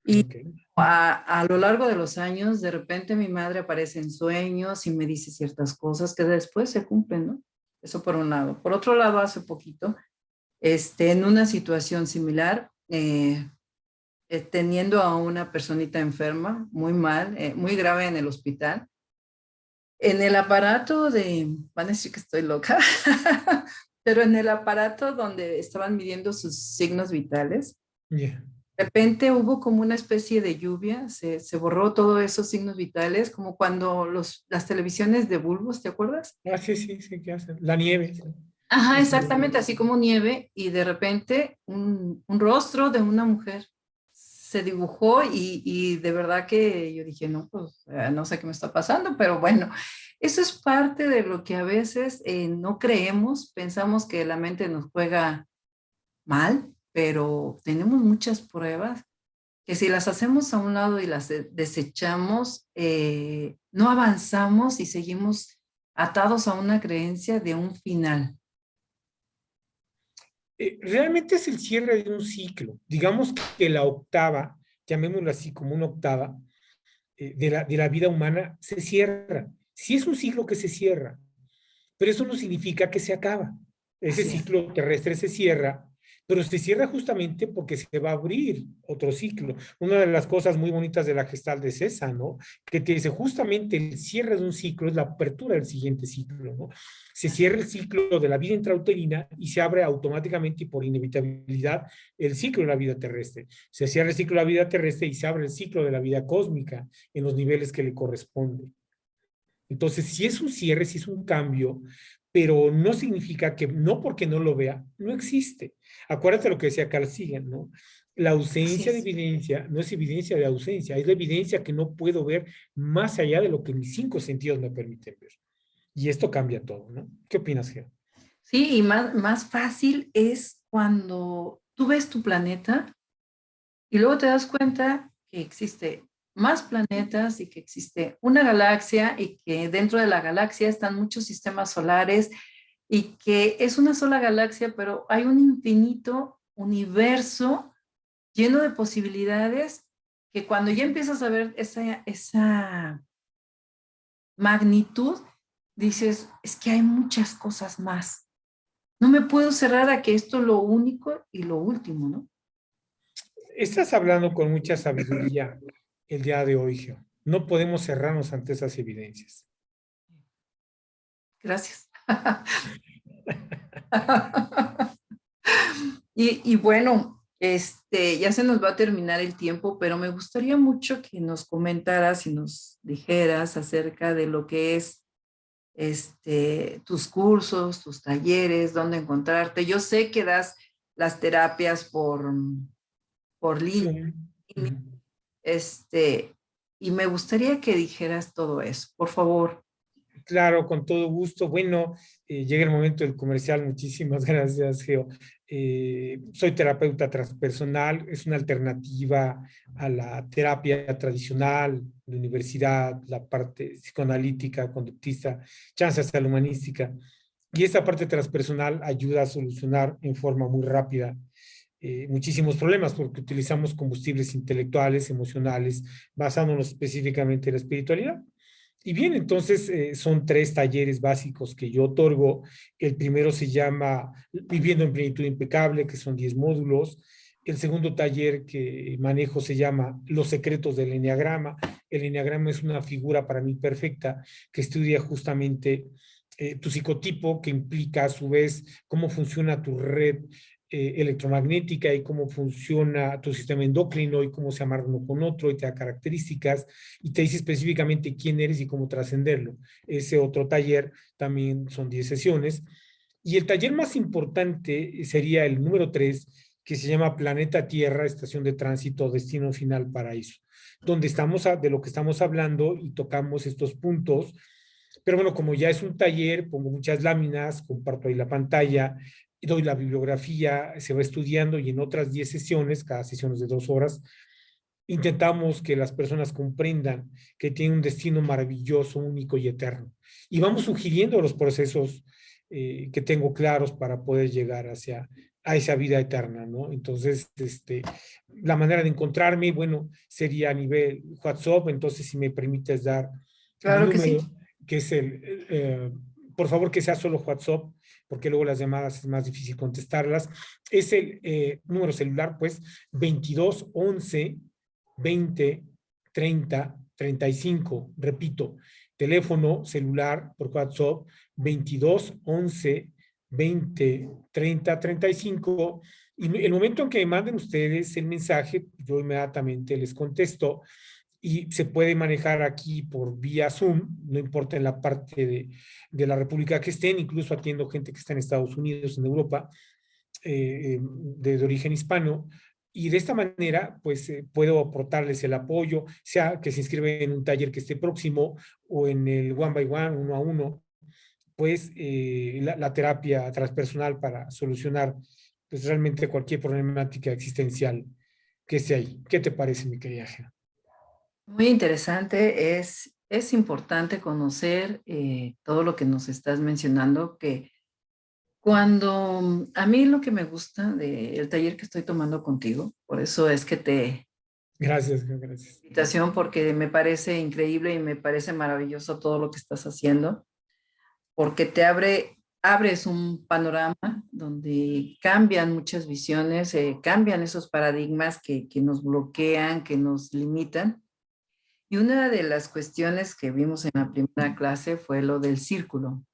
Y
Okay.
a lo largo de los años, de repente mi madre aparece en sueños y me dice ciertas cosas que después se cumplen, ¿no? Eso por un lado. Por otro lado, hace poquito, en una situación similar, teniendo a una personita enferma, muy mal, muy grave en el hospital, en el aparato van a decir que estoy loca, pero en el aparato donde estaban midiendo sus signos vitales,
Yeah.
de repente hubo como una especie de lluvia, se borró todos esos signos vitales, como cuando las televisiones de bulbos, ¿te acuerdas?
Ah, sí, sí, sí, ¿qué hacen? La nieve. Sí.
Ajá,
Así
exactamente, así como nieve, y de repente un rostro de una mujer se dibujó y de verdad que yo dije, no, pues no sé qué me está pasando, pero bueno, eso es parte de lo que a veces no creemos, pensamos que la mente nos juega mal, pero tenemos muchas pruebas que si las hacemos a un lado y las desechamos, no avanzamos y seguimos atados a una creencia de un final.
Realmente es el cierre de un ciclo. Digamos que la octava, llamémoslo así como una octava, de la vida humana, se cierra. Sí es un ciclo que se cierra, pero eso no significa que se acaba. Ese
Así es.
ciclo terrestre se cierra, pero se cierra justamente porque se va a abrir otro ciclo. Una de las cosas muy bonitas de la Gestalt es esa, ¿no? Que te dice justamente el cierre de un ciclo es la apertura del siguiente ciclo, ¿no? Se cierra el ciclo de la vida intrauterina y se abre automáticamente y por inevitabilidad el ciclo de la vida terrestre. Se cierra el ciclo de la vida terrestre y se abre el ciclo de la vida cósmica en los niveles que le corresponden. Entonces, si es un cierre, si es un cambio, pero no significa que no porque no lo vea, no existe. Acuérdate lo que decía Carl Sagan, ¿no? La
Así
ausencia de
es.
evidencia no es evidencia de ausencia, es la evidencia que no puedo ver más allá de lo que mis cinco sentidos me permiten ver. Y esto cambia todo, ¿no? ¿Qué opinas, Geo?
Sí, y más fácil es cuando tú ves tu planeta y luego te das cuenta que existe más planetas y que existe una galaxia y que dentro de la galaxia están muchos sistemas solares y que es una sola galaxia, pero hay un infinito universo lleno de posibilidades que cuando ya empiezas a ver esa magnitud, dices, es que hay muchas cosas más. No me puedo cerrar a que esto es lo único y lo último, ¿no?
Estás hablando con mucha sabiduría el día de hoy, Geo. No podemos cerrarnos ante esas evidencias.
Gracias. Y bueno, ya se nos va a terminar el tiempo, pero me gustaría mucho que nos comentaras y nos dijeras acerca de lo que es tus cursos, tus talleres, dónde encontrarte. Yo sé que das las terapias por línea,
Sí. Ujú.
y me gustaría que dijeras todo eso, por favor.
Claro, con todo gusto. Bueno, llega el momento del comercial. Muchísimas gracias, Geo. Soy terapeuta transpersonal. Es una alternativa a la terapia tradicional, la universidad, la parte psicoanalítica, conductista, chance hasta la humanística. Y esta parte transpersonal ayuda a solucionar en forma muy rápida muchísimos problemas porque utilizamos combustibles intelectuales, emocionales, basándonos específicamente en la espiritualidad. Y bien, entonces son tres talleres básicos que yo otorgo. El primero se llama Viviendo en Plenitud Impecable, que son 10 módulos. El segundo taller que manejo se llama Los secretos del Enneagrama. El Enneagrama es una figura para mí perfecta que estudia justamente tu psicotipo, que implica a su vez cómo funciona tu red electromagnética y cómo funciona tu sistema endocrino y cómo se amarra uno con otro y te da características y te dice específicamente quién eres y cómo trascenderlo. Ese otro taller también son 10 sesiones. Y el taller más importante sería el número 3, que se llama Planeta Tierra, Estación de Tránsito, Destino Final, Paraíso, donde estamos de lo que estamos hablando y tocamos estos puntos Pero bueno, como ya es un taller, pongo muchas láminas, comparto ahí la pantalla, doy la bibliografía, se va estudiando y en otras 10 sesiones, cada sesión es de 2 horas, intentamos que las personas comprendan que tienen un destino maravilloso, único y eterno. Y vamos sugiriendo los procesos que tengo claros para poder llegar hacia a esa vida eterna, ¿no? Entonces, la manera de encontrarme, bueno, sería a nivel WhatsApp. Entonces, si me permites dar mi
Claro que sí.
número, que es por favor que sea solo WhatsApp, porque luego las llamadas es más difícil contestarlas. Es el número celular, pues, 22 11 20 30 35. Repito, teléfono celular por WhatsApp 22 11 20 30 35. Y el momento en que me manden ustedes el mensaje, yo inmediatamente les contesto y se puede manejar aquí por vía Zoom, no importa en la parte de la República que estén, incluso atiendo gente que está en Estados Unidos, en Europa, de origen hispano, y de esta manera, pues, puedo aportarles el apoyo, sea que se inscriben en un taller que esté próximo o en el one by one, uno a uno, pues, la terapia transpersonal para solucionar, pues, realmente cualquier problemática existencial que esté ahí. ¿Qué te parece, mi querida Gea?
Muy interesante, es importante conocer todo lo que nos estás mencionando, que cuando a mí lo que me gusta del taller que estoy tomando contigo, por eso es que te
Gracias, Gea, gracias.
invitación, porque me parece increíble y me parece maravilloso todo lo que estás haciendo, porque abres un panorama donde cambian muchas visiones, cambian esos paradigmas que nos bloquean, que nos limitan. Y una de las cuestiones que vimos en la primera clase fue lo del círculo.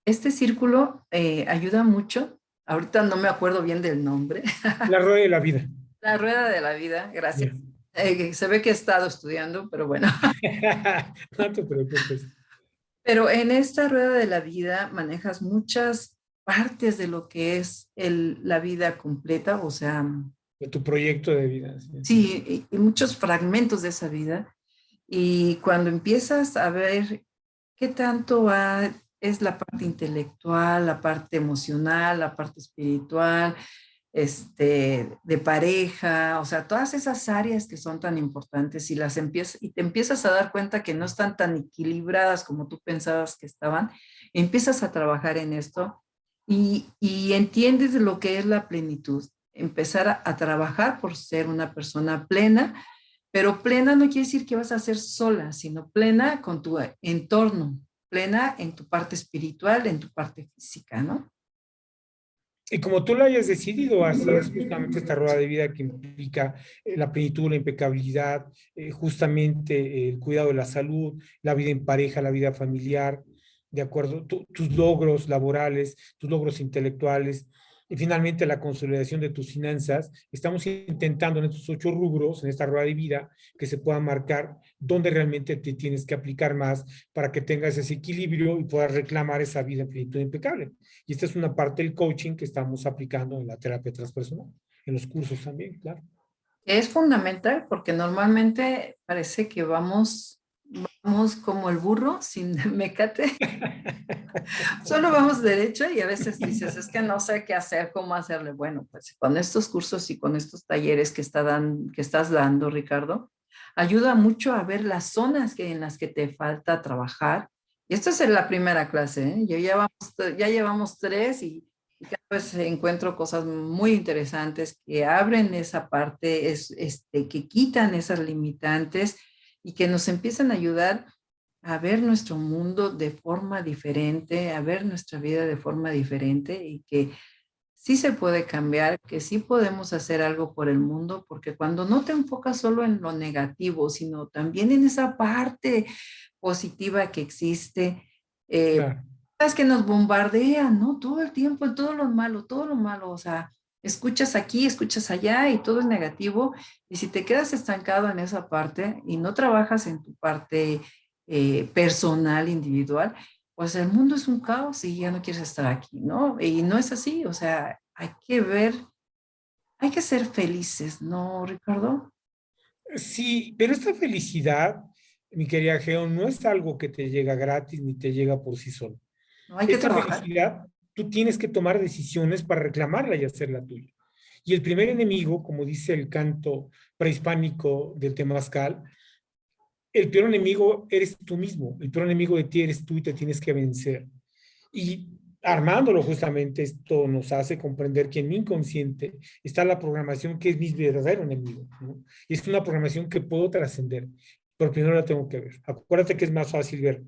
Este círculo ayuda mucho. Ahorita no me acuerdo bien del nombre.
La rueda de la vida.
La rueda de la vida, gracias.
Ya.
Se ve que he estado estudiando, pero bueno.
No te preocupes.
Pero en esta rueda de la vida manejas muchas partes de lo que es la vida completa, o sea,
De tu proyecto de vida. Sí.
sí, y muchos fragmentos de esa vida. Y cuando empiezas a ver qué tanto es la parte intelectual, la parte emocional, la parte espiritual, de pareja, o sea, todas esas áreas que son tan importantes y y te empiezas a dar cuenta que no están tan equilibradas como tú pensabas que estaban, empiezas a trabajar en esto y entiendes lo que es la plenitud, empezar a trabajar por ser una persona plena, pero plena no quiere decir que vas a ser sola, sino plena con tu entorno, plena en tu parte espiritual, en tu parte física, ¿no?
Y como tú lo hayas decidido, así es justamente esta rueda de vida que implica la plenitud, la impecabilidad, justamente el cuidado de la salud, la vida en pareja, la vida familiar, de acuerdo, tus logros laborales, tus logros intelectuales y finalmente la consolidación de tus finanzas. Estamos intentando en estos 8 rubros, en esta rueda de vida, que se pueda marcar dónde realmente te tienes que aplicar más para que tengas ese equilibrio y puedas reclamar esa vida en plenitud impecable. Y esta es una parte del coaching que estamos aplicando en la terapia transpersonal, en los cursos también, claro.
Es fundamental porque normalmente parece que vamos como el burro sin mecate, solo vamos derecho y a veces dices, es que no sé qué hacer, cómo hacerle. Bueno, pues con estos cursos y con estos talleres que estás dando, Ricardo, ayuda mucho a ver las zonas en las que te falta trabajar. Y esto es en la primera clase, ¿eh? Ya llevamos tres y cada vez encuentro cosas muy interesantes que abren esa parte, que quitan esas limitantes y que nos empiezan a ayudar a ver nuestro mundo de forma diferente, a ver nuestra vida de forma diferente y que sí se puede cambiar, que sí podemos hacer algo por el mundo, porque cuando no te enfocas solo en lo negativo, sino también en esa parte positiva que existe,
Claro.
es que nos bombardean, ¿no? Todo el tiempo, en todo lo malo, o sea, escuchas aquí, escuchas allá y todo es negativo. Y si te quedas estancado en esa parte y no trabajas en tu parte personal, individual, pues el mundo es un caos y ya no quieres estar aquí, ¿no? Y no es así, o sea, hay que ser felices, ¿no, Ricardo?
Sí, pero esta felicidad mi querida Geo, no es algo que te llega gratis ni te llega por sí solo.
No hay que
Esta
trabajar.
felicidad, tú tienes que tomar decisiones para reclamarla y hacerla tuya. Y el primer enemigo, como dice el canto prehispánico del temazcal, el peor enemigo eres tú mismo, el peor enemigo de ti eres tú y te tienes que vencer. Y armándolo justamente, esto nos hace comprender que en mi inconsciente está la programación que es mi verdadero enemigo, ¿no? Y es una programación que puedo trascender, pero primero la tengo que ver. Acuérdate que es más fácil ver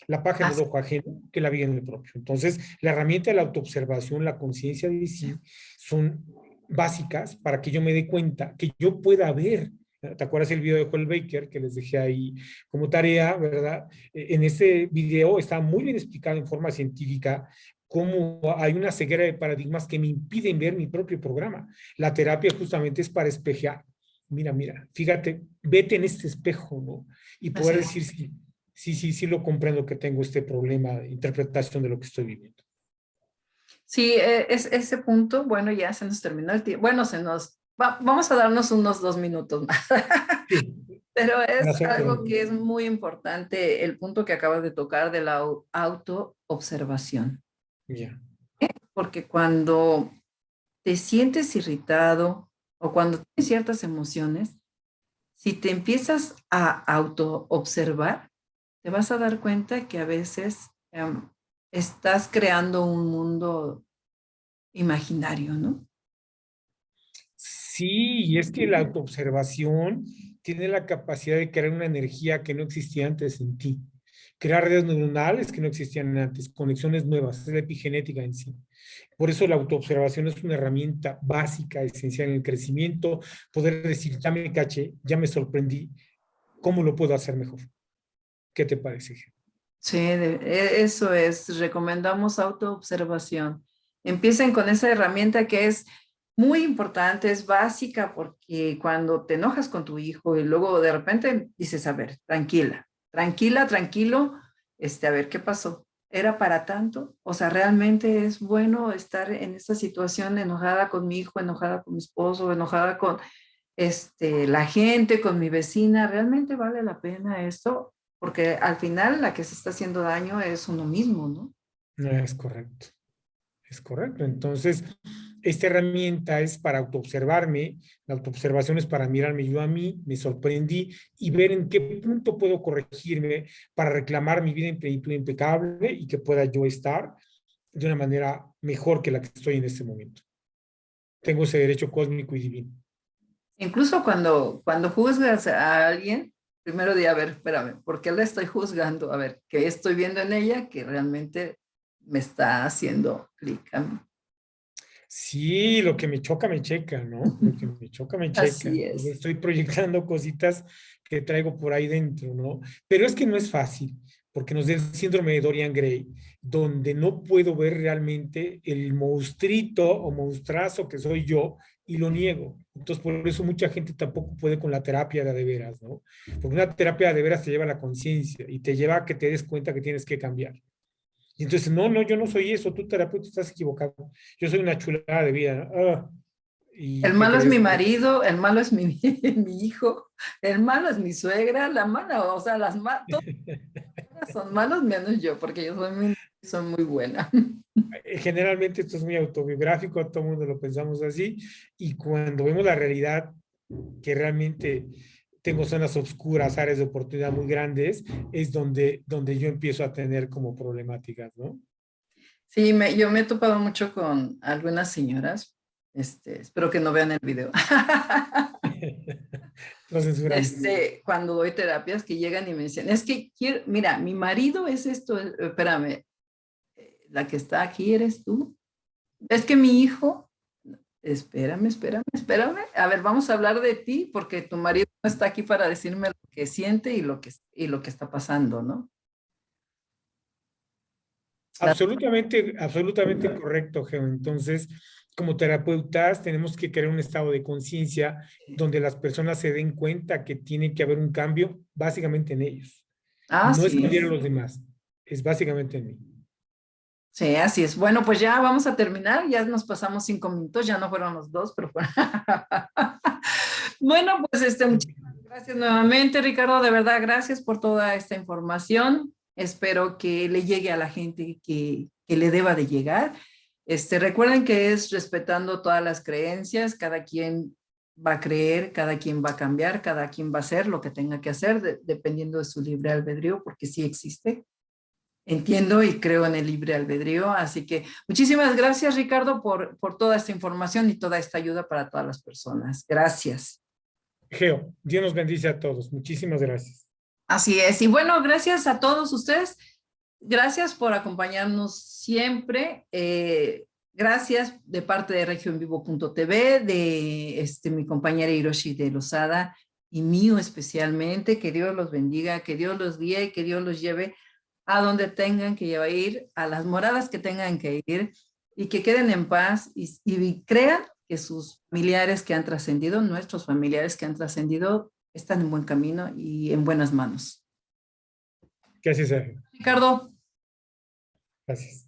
la paja en el
Así.
ojo ajeno que la viga en el propio. Entonces, la herramienta de la autoobservación, la conciencia de sí, son básicas para que yo me dé cuenta, que yo pueda ver. ¿Te acuerdas el video de Joel Baker que les dejé ahí como tarea, verdad? En ese video está muy bien explicado en forma científica cómo hay una ceguera de paradigmas que me impiden ver mi propio programa. La terapia justamente es para espejear. Mira, mira, fíjate, vete en este espejo, ¿no? Y
Así
poder
es.
decir, sí lo comprendo que tengo este problema de interpretación de lo que estoy viviendo.
Sí, es ese punto, bueno, ya se nos terminó el tiempo. Bueno, vamos a darnos unos 2 minutos más.
Sí,
Pero
para
es
hacerlo.
algo que es muy importante, el punto que acabas de tocar de la autoobservación.
Ya.
Porque cuando te sientes irritado o cuando tienes ciertas emociones, si te empiezas a autoobservar, te vas a dar cuenta que a veces estás creando un mundo imaginario, ¿no?
Sí, y es que la autoobservación tiene la capacidad de crear una energía que no existía antes en ti, crear redes neuronales que no existían antes, conexiones nuevas, es la epigenética en sí. Por eso la autoobservación es una herramienta básica, esencial en el crecimiento, poder decir, ya me caché, ya me sorprendí, ¿cómo lo puedo hacer mejor? ¿Qué te parece?
Sí, eso es, recomendamos autoobservación. Empiecen con esa herramienta que es muy importante, es básica, porque cuando te enojas con tu hijo y luego de repente dices, a ver, tranquila, tranquila, tranquilo, a ver, ¿qué pasó? ¿Era para tanto? O sea, ¿realmente es bueno estar en esta situación enojada con mi hijo, enojada con mi esposo, enojada con la gente, con mi vecina? ¿Realmente vale la pena esto? Porque al final la que se está haciendo daño es uno mismo, ¿no?
No es correcto. Es correcto. Entonces, esta herramienta es para autoobservarme, la autoobservación es para mirarme yo a mí, me sorprendí y ver en qué punto puedo corregirme para reclamar mi vida en plenitud impecable y que pueda yo estar de una manera mejor que la que estoy en este momento. Tengo ese derecho cósmico y divino.
Incluso cuando juzgas a alguien, primero di, a ver, espérame, ¿por qué la estoy juzgando? A ver, ¿qué estoy viendo en ella que realmente me está haciendo clic a mí?
Sí, lo que me choca me checa, ¿no? Lo que me choca me checa.
Así
Yo
es.
estoy proyectando cositas que traigo por ahí dentro, ¿no? Pero es que no es fácil, porque nos da el síndrome de Dorian Gray, donde no puedo ver realmente el monstruito o monstruazo que soy yo y lo niego. Entonces, por eso mucha gente tampoco puede con la terapia de veras, ¿no? Porque una terapia de veras te lleva a la conciencia y te lleva a que te des cuenta que tienes que cambiar. Y entonces, no, no, yo no soy eso, tú terapeuta estás equivocado. Yo soy una chulada de vida, ¿no? ¿Y
El
qué
malo es mi
crees?
marido, el malo es mi, mi hijo, el malo es mi suegra, la mala, o sea, todas son malos menos yo, porque yo soy muy buena.
Generalmente esto es muy autobiográfico, todo el mundo lo pensamos así, y cuando vemos la realidad, que realmente tengo zonas oscuras, áreas de oportunidad muy grandes, es donde yo empiezo a tener como problemáticas, ¿no?
Sí, yo me he topado mucho con algunas señoras, espero que no vean el video.
Lo censuramos.
Cuando doy terapias que llegan y me dicen, es que quiero, mira, mi marido es esto, espérame, la que está aquí eres tú. Es que mi hijo, espérame. A ver, vamos a hablar de ti porque tu marido no está aquí para decirme lo que siente y lo que está pasando, ¿no? La-
Absolutamente, absolutamente correcto, Geo. Entonces, como terapeutas, tenemos que crear un estado de conciencia donde las personas se den cuenta que tiene que haber un cambio básicamente en ellos. No es
sí,
cambiar a los demás, es básicamente en mí.
sí, así es. Bueno, pues ya vamos a terminar, ya nos pasamos 5 minutos, ya no fueron los dos, pero bueno. Bueno, pues muchísimas gracias. Gracias nuevamente, Ricardo. De verdad, gracias por toda esta información. Espero que le llegue a la gente que le deba de llegar. Recuerden que es respetando todas las creencias, cada quien va a creer, cada quien va a cambiar, cada quien va a hacer lo que tenga que hacer, dependiendo de su libre albedrío, porque sí existe. Entiendo y creo en el libre albedrío, así que muchísimas gracias, Ricardo, por toda esta información y toda esta ayuda para todas las personas. Gracias.
Geo, Dios nos bendice a todos. Muchísimas gracias.
Así es. Y bueno, gracias a todos ustedes. Gracias por acompañarnos siempre. Gracias de parte de regioenvivo.tv, de mi compañera Hiroshi de Lozada y mío especialmente. Que Dios los bendiga, que Dios los guíe y que Dios los lleve a donde tengan que ir, a las moradas que tengan que ir, y que queden en paz y crean que sus familiares que han trascendido, nuestros familiares que han trascendido, están en buen camino y en buenas manos.
Que así sea.
Ricardo.
Gracias.